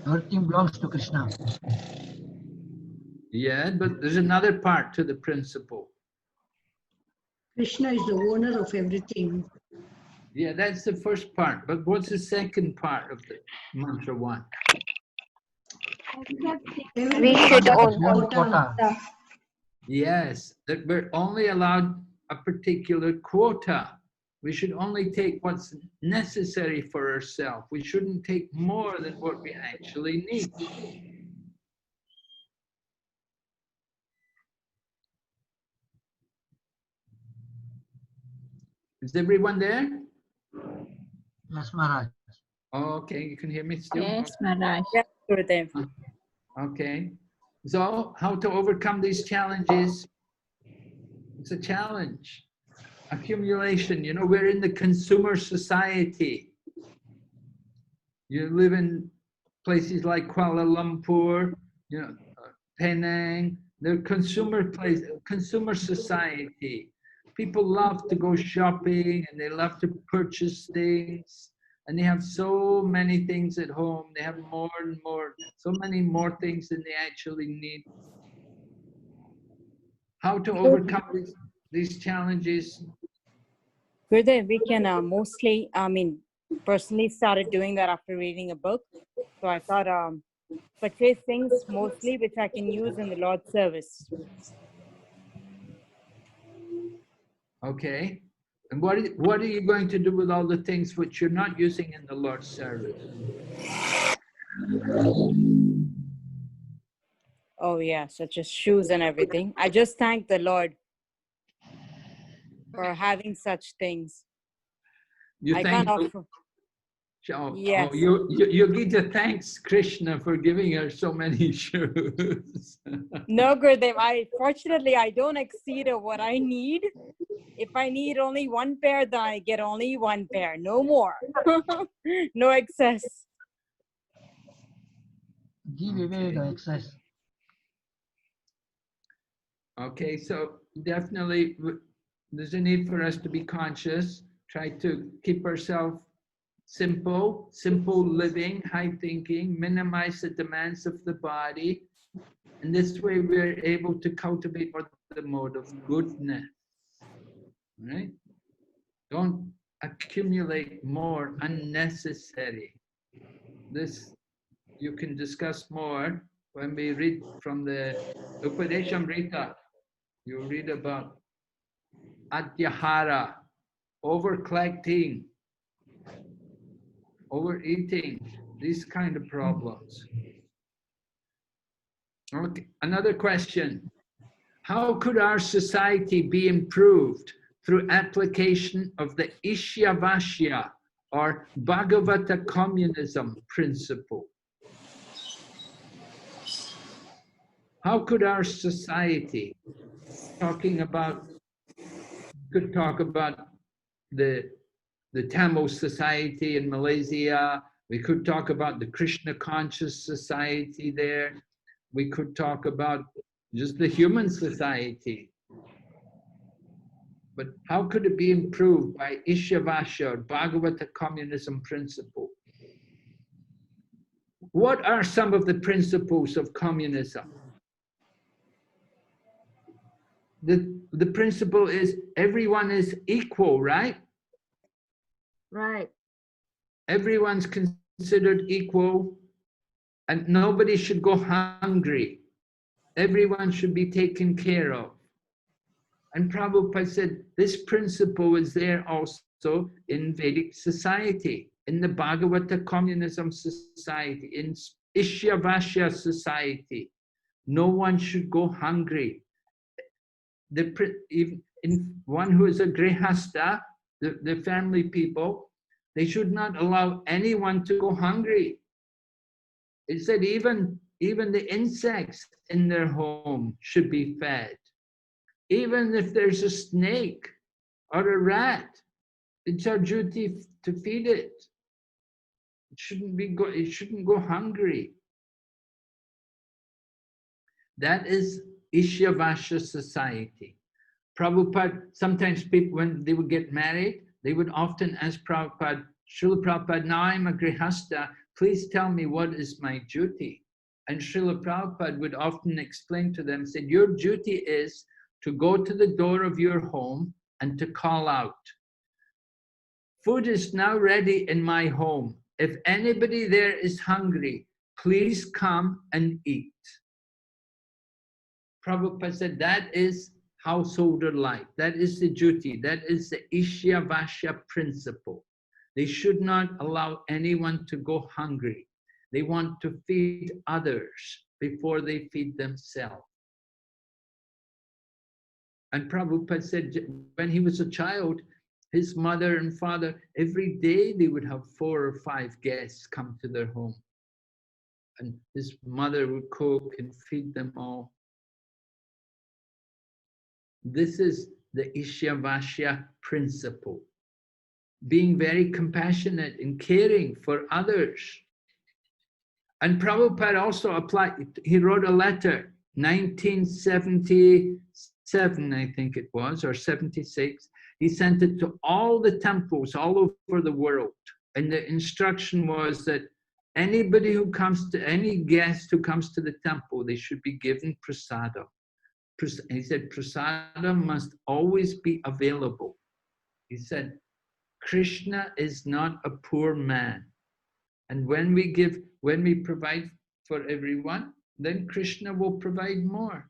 Everything belongs to Krishna. Yeah, but there's another part to the principle. Krishna is the owner of everything. Yeah, that's the first part. But what's the second part of the Mantra 1? We should own. Yes, that we're only allowed a particular quota. We should only take what's necessary for ourselves. We shouldn't take more than what we actually need. Is everyone there? Yes, Maharaj. Okay, you can hear me still? Yes, Maharaj. Yes, Gurudev. Okay. So, how to overcome these challenges? It's a challenge. Accumulation, you know, we're in the consumer society. You live in places like Kuala Lumpur, you know, Penang, they're consumer society. People love to go shopping and they love to purchase things, and they have so many things at home. They have more and more, so many more things than they actually need. How to overcome these challenges? Gurudev, we can mostly, personally started doing that after reading a book. So I thought purchase things mostly which I can use in the Lord's service. Okay. And what are you going to do with all the things which you're not using in the Lord's service? Oh yeah, such as shoes and everything. I just thank the Lord for having such things. You I thank can't offer. Yes. Yogita thanks Krishna for giving her so many shoes. No, Gurudev, fortunately I don't exceed what I need. If I need only one pair, then I get only one pair, no more. No excess. Give away the excess. Okay, so definitely there's a need for us to be conscious, try to keep ourselves simple living, high thinking, minimize the demands of the body. And this way we're able to cultivate more the mode of goodness, right? Don't accumulate more unnecessary. This you can discuss more when we read from the Upadeshamrita. You read about atyahara, over-collecting, overeating, these kind of problems. Okay, another question. How could our society be improved through application of the Īśopaniṣad or Bhagavata communism principle? How could our society, could talk about the Tamil society in Malaysia, we could talk about the Krishna conscious society there, we could talk about just the human society. But how could it be improved by Īśopaniṣad or Bhagavata communism principle? What are some of the principles of communism? The principle is everyone is equal, right? Right. Everyone's considered equal and nobody should go hungry. Everyone should be taken care of. And Prabhupada said this principle is there also in Vedic society, in the Bhagavata communism society, in Īśopaniṣad society. No one should go hungry. In one who is a grihasta, the family people, they should not allow anyone to go hungry. It said even the insects in their home should be fed. Even if there's a snake or a rat, it's our duty to feed it. It shouldn't go hungry. That is Īśopaniṣad society. Prabhupada, sometimes people, when they would get married, they would often ask Prabhupada, Srila Prabhupada, now I'm a grihasta, please tell me what is my duty. And Srila Prabhupada would often explain to them, said, your duty is to go to the door of your home and to call out, food is now ready in my home. If anybody there is hungry, please come and eat. Prabhupada said that is householder life. That is the duty. That is the Īśopaniṣad principle. They should not allow anyone to go hungry. They want to feed others before they feed themselves. And Prabhupada said when he was a child, his mother and father, every day they would have 4 or 5 guests come to their home. And his mother would cook and feed them all. This is the Īśopaniṣad principle. Being very compassionate and caring for others. And Prabhupada also applied, he wrote a letter, 1977, I think it was, or 76. He sent it to all the temples all over the world. And the instruction was that anybody who comes to, any guest who comes to the temple, they should be given prasadam. He said, prasadam must always be available. He said, Krishna is not a poor man. And when we provide for everyone, then Krishna will provide more.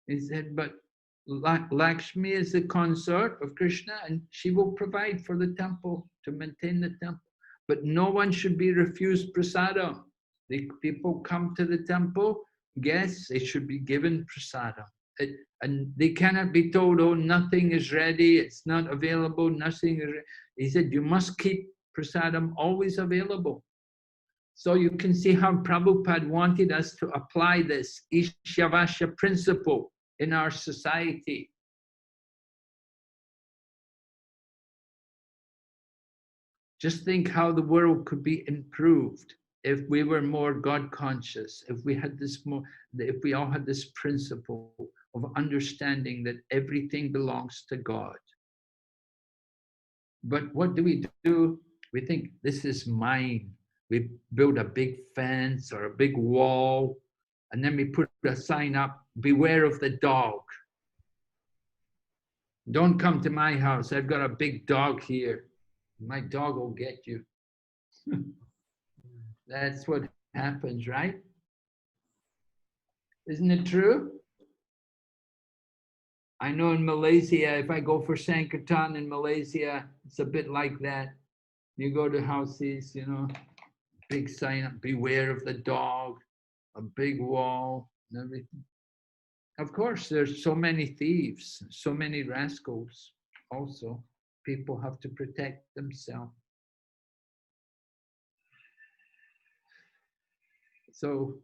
He said, but Lakshmi is the consort of Krishna and she will provide for the temple, to maintain the temple. But no one should be refused prasadam. The people come to the temple, guests, they should be given prasadam. And they cannot be told, oh, nothing is ready, it's not available, nothing is ready. He said, you must keep prasadam always available. So you can see how Prabhupada wanted us to apply this Īśopaniṣad principle in our society. Just think how the world could be improved if we were more God conscious, if we had this more, if we all had this principle of understanding that everything belongs to God. But what do? We think this is mine. We build a big fence or a big wall, and then we put a sign up, beware of the dog. Don't come to my house, I've got a big dog here. My dog will get you. That's what happens, right? Isn't it true? I know in Malaysia, if I go for Sankirtan in Malaysia, it's a bit like that. You go to houses, you know, big sign up, beware of the dog, a big wall and everything. Of course, there's so many thieves, so many rascals also. People have to protect themselves. So,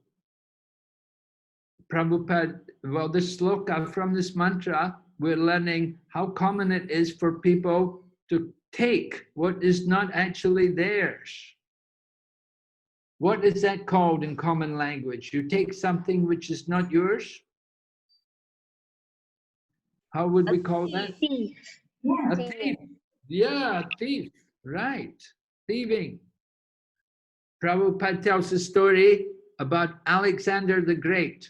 Prabhupada, well, this sloka from this mantra, we're learning how common it is for people to take what is not actually theirs. What is that called in common language? You take something which is not yours? How would we call that? Thief. A thief. Yeah, a thief. Right. Thieving. Prabhupada tells a story about Alexander the Great.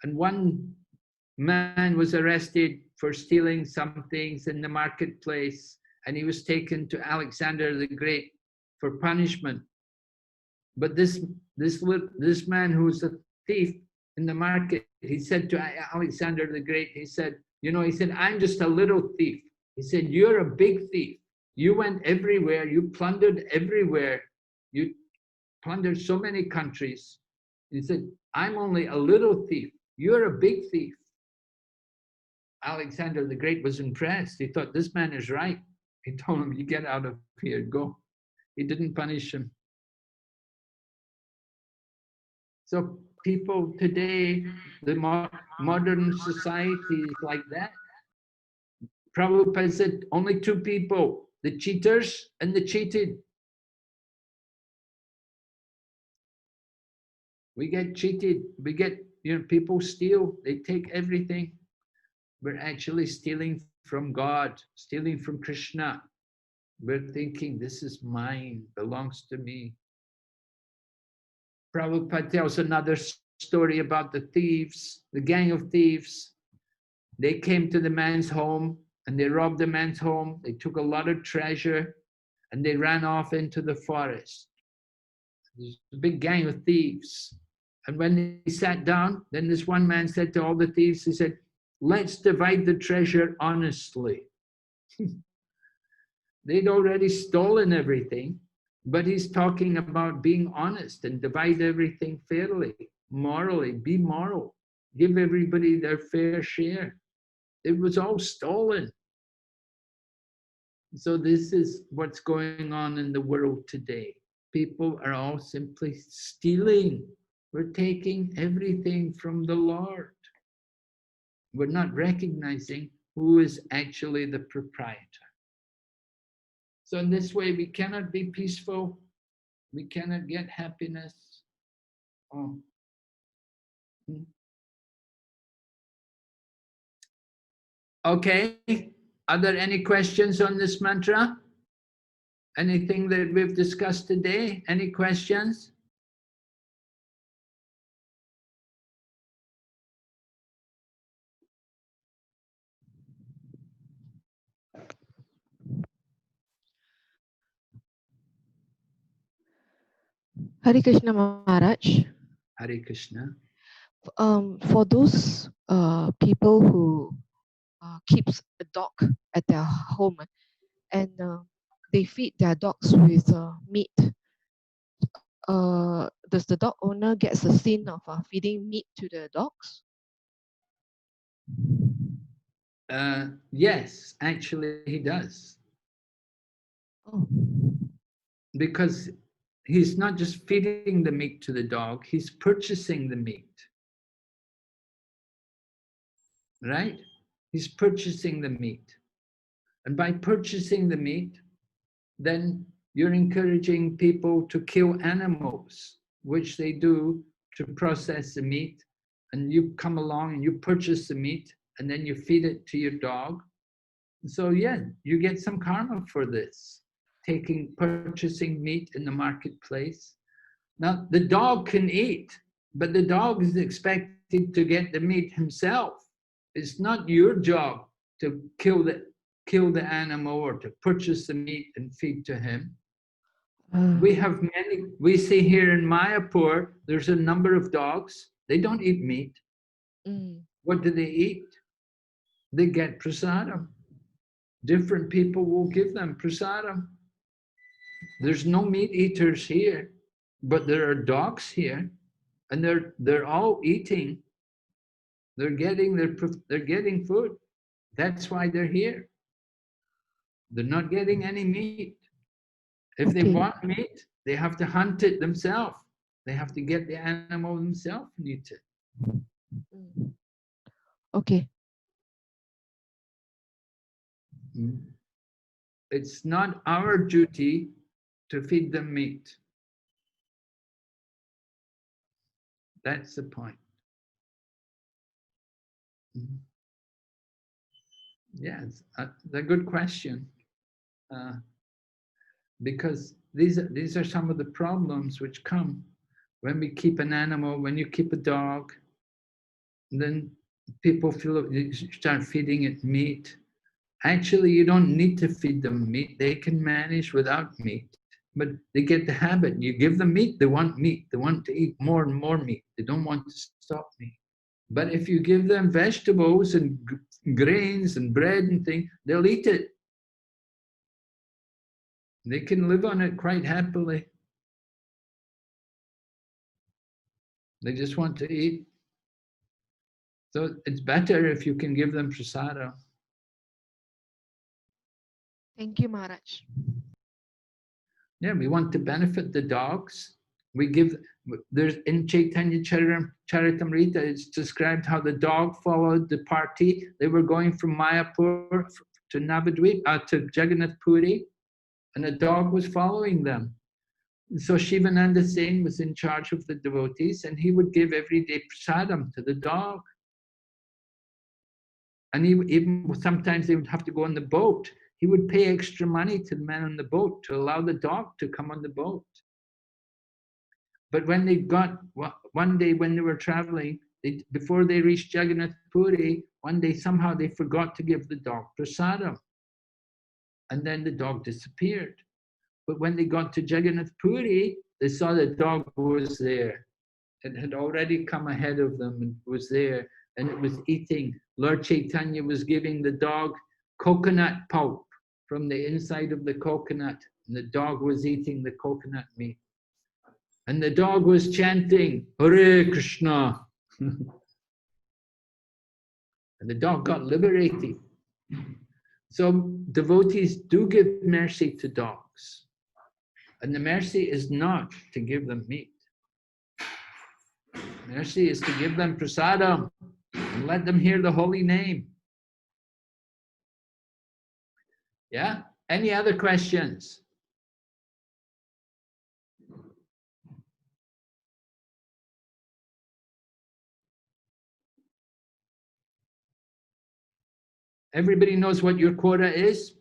And one man was arrested for stealing some things in the marketplace, and he was taken to Alexander the Great for punishment. But this man who was a thief in the market, he said to Alexander the Great, he said, I'm just a little thief. He said, you're a big thief. You went everywhere, you plundered everywhere. You plundered so many countries. He said, I'm only a little thief. You're a big thief. Alexander the Great was impressed. He thought, this man is right. He told him, you get out of here, go. He didn't punish him. So people today, the modern society is like that. Prabhupada said, only two people, the cheaters and the cheated. We get cheated, we get, people steal, they take everything. We're actually stealing from God, stealing from Krishna. We're thinking, this is mine, belongs to me. Prabhupada tells another story about the thieves, the gang of thieves. They came to the man's home and they robbed the man's home. They took a lot of treasure and they ran off into the forest. There's a big gang of thieves. And when they sat down, then this one man said to all the thieves, he said, let's divide the treasure honestly. They'd already stolen everything, but he's talking about being honest and divide everything fairly, morally, be moral, give everybody their fair share. It was all stolen. So this is what's going on in the world today. People are all simply stealing. We're taking everything from the Lord. We're not recognizing who is actually the proprietor. So in this way, we cannot be peaceful. We cannot get happiness. Oh. Okay, are there any questions on this mantra? Anything that we've discussed today? Any questions? Hare Krishna Maharaj. Hare Krishna. For those people who keeps a dog at their home and they feed their dogs with meat, does the dog owner get the sin of feeding meat to the dogs? Yes, actually he does. Oh. Because he's not just feeding the meat to the dog, he's purchasing the meat. Right? He's purchasing the meat. And by purchasing the meat, then you're encouraging people to kill animals, which they do to process the meat. And you come along and you purchase the meat and then you feed it to your dog. So yeah, you get some karma for this, purchasing meat in the marketplace. Now the dog can eat, but the dog is expected to get the meat himself. It's not your job to kill the animal or to purchase the meat and feed to him. We see here in Mayapur, there's a number of dogs. They don't eat meat. What do they eat? they get prasadam. Different people will give them prasadam. There's no meat eaters here, but there are dogs here, and they're all eating. They're getting food. That's why they're here. They're not getting any meat. If they want meat, they have to hunt it themselves. They have to get the animal themselves and eat it. Okay. It's not our duty to feed them meat. That's the point. Yes, it's a good question. Because these are some of the problems which come when we keep an animal, when you keep a dog, then people feel you start feeding it meat. Actually, you don't need to feed them meat. They can manage without meat, but they get the habit. You give them meat, they want meat. They want to eat more and more meat. They don't want to stop meat. But if you give them vegetables and grains and bread and things, they'll eat it. They can live on it quite happily. They just want to eat. So it's better if you can give them prasada. Thank you, Maharaj. Yeah, we want to benefit the dogs. We give, there's in Chaitanya Charitamrita, it's described how the dog followed the party. They were going from Mayapur to Navadvip, to Jagannath Puri, and a dog was following them. So Shivananda Sen was in charge of the devotees, and he would give everyday prasadam to the dog. And even sometimes they would have to go on the boat. He would pay extra money to the men on the boat to allow the dog to come on the boat. But when they got, one day when they were traveling, before they reached Jagannath Puri, one day somehow they forgot to give the dog prasadam. And then the dog disappeared. But when they got to Jagannath Puri, they saw the dog was there. It had already come ahead of them and was there, and it was eating. Lord Chaitanya was giving the dog coconut pulp from the inside of the coconut, and the dog was eating the coconut meat. And the dog was chanting, Hare Krishna. And the dog got liberated. So devotees do give mercy to dogs. And the mercy is not to give them meat. Mercy is to give them prasadam and let them hear the holy name. Yeah? Any other questions? Everybody knows what your quota is?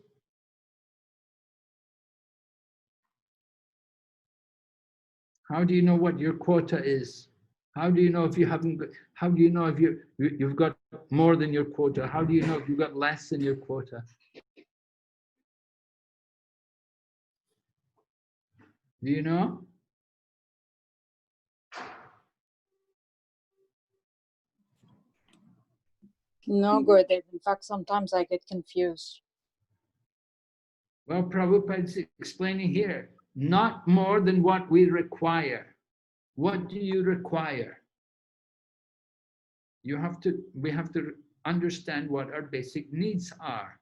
How do you know what your quota is? How do you know if you haven't got, how do you know if you've got more than your quota? How do you know if you've got less than your quota? Do you know? No, Gurudev. In fact, sometimes I get confused. Well, Prabhupada's explaining here, not more than what we require. What do you require? We have to understand what our basic needs are.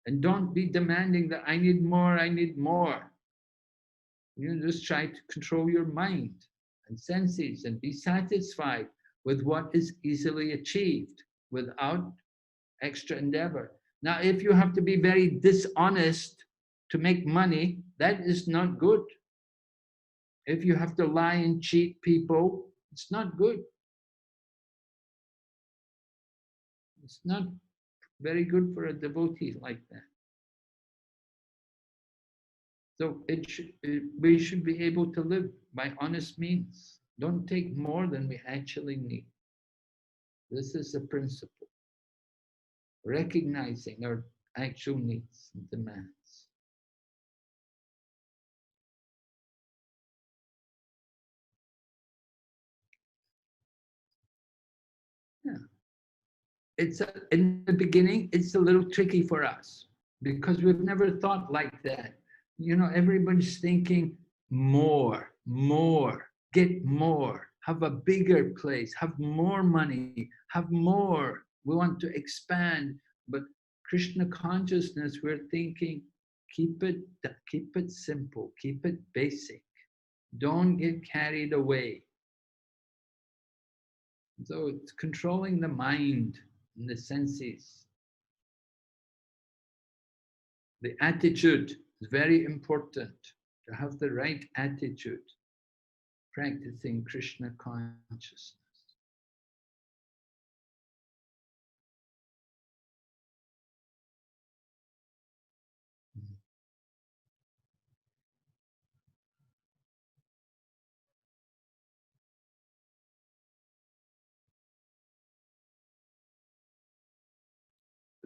And don't be demanding that I need more, I need more. You just try to control your mind and senses and be satisfied with what is easily achieved without extra endeavor. Now, if you have to be very dishonest to make money, that is not good. If you have to lie and cheat people, it's not good. It's not very good for a devotee like that. So we should be able to live by honest means. Don't take more than we actually need. This is the principle. Recognizing our actual needs and demands. Yeah. in the beginning, it's a little tricky for us because we've never thought like that. You know, everybody's thinking more, get more, have a bigger place, have more money, have more. We want to expand, but Krishna consciousness, we're thinking, keep it simple, keep it basic. Don't get carried away. So it's controlling the mind and the senses. The attitude is very important, to have the right attitude, practicing Krishna consciousness.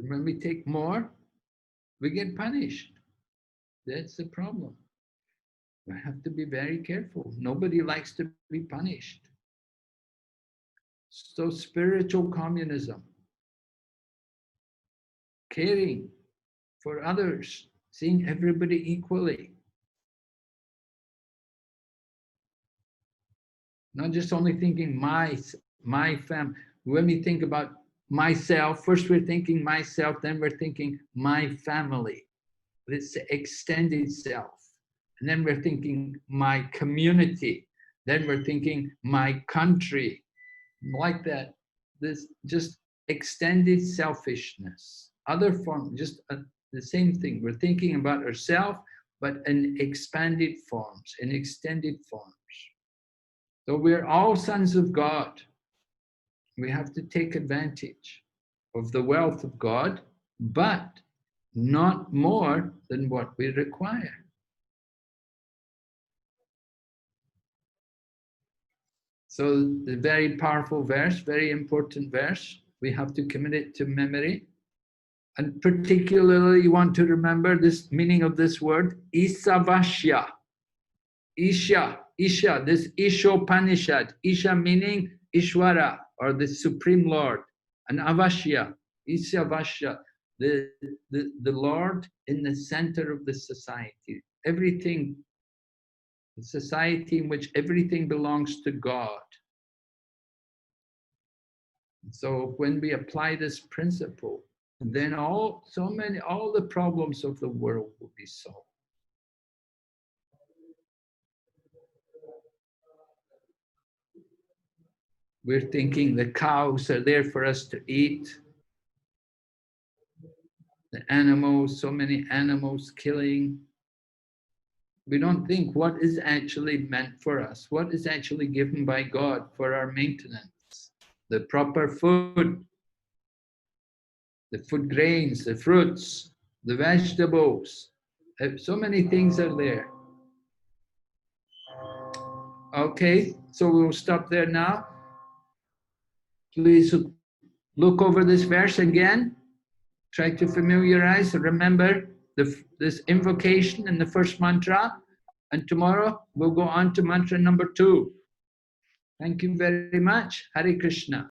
When we take more, we get punished. That's the problem. We have to be very careful. Nobody likes to be punished. So spiritual communism, caring for others, seeing everybody equally. Not just only thinking my family. When we think about myself, first we're thinking myself, then we're thinking my family, this extended self. And then we're thinking my community. Then we're thinking my country. Like that, this just extended selfishness. Other form, just the same thing. We're thinking about ourselves, but in expanded forms, in extended forms. So we're all sons of God. We have to take advantage of the wealth of God, but not more than what we require. So the very powerful verse, very important verse, we have to commit it to memory. And particularly you want to remember this meaning of this word, Isavashya. Isha, this Īśopaniṣad. Isha meaning Ishvara, or the Supreme Lord. And Avashya, Isavashya, the Lord in the center of the society. Everything, the society in which everything belongs to God. So when we apply this principle, then all the problems of the world will be solved. We're thinking the cows are there for us to eat. The animals, so many animals killing. We don't think what is actually meant for us, what is actually given by God for our maintenance. The proper food, the food grains, the fruits, the vegetables. So many things are there. Okay, so we'll stop there now. Please look over this verse again. Try to familiarize and remember this invocation in the first mantra. And tomorrow we'll go on to mantra number 2. Thank you very much. Hare Krishna.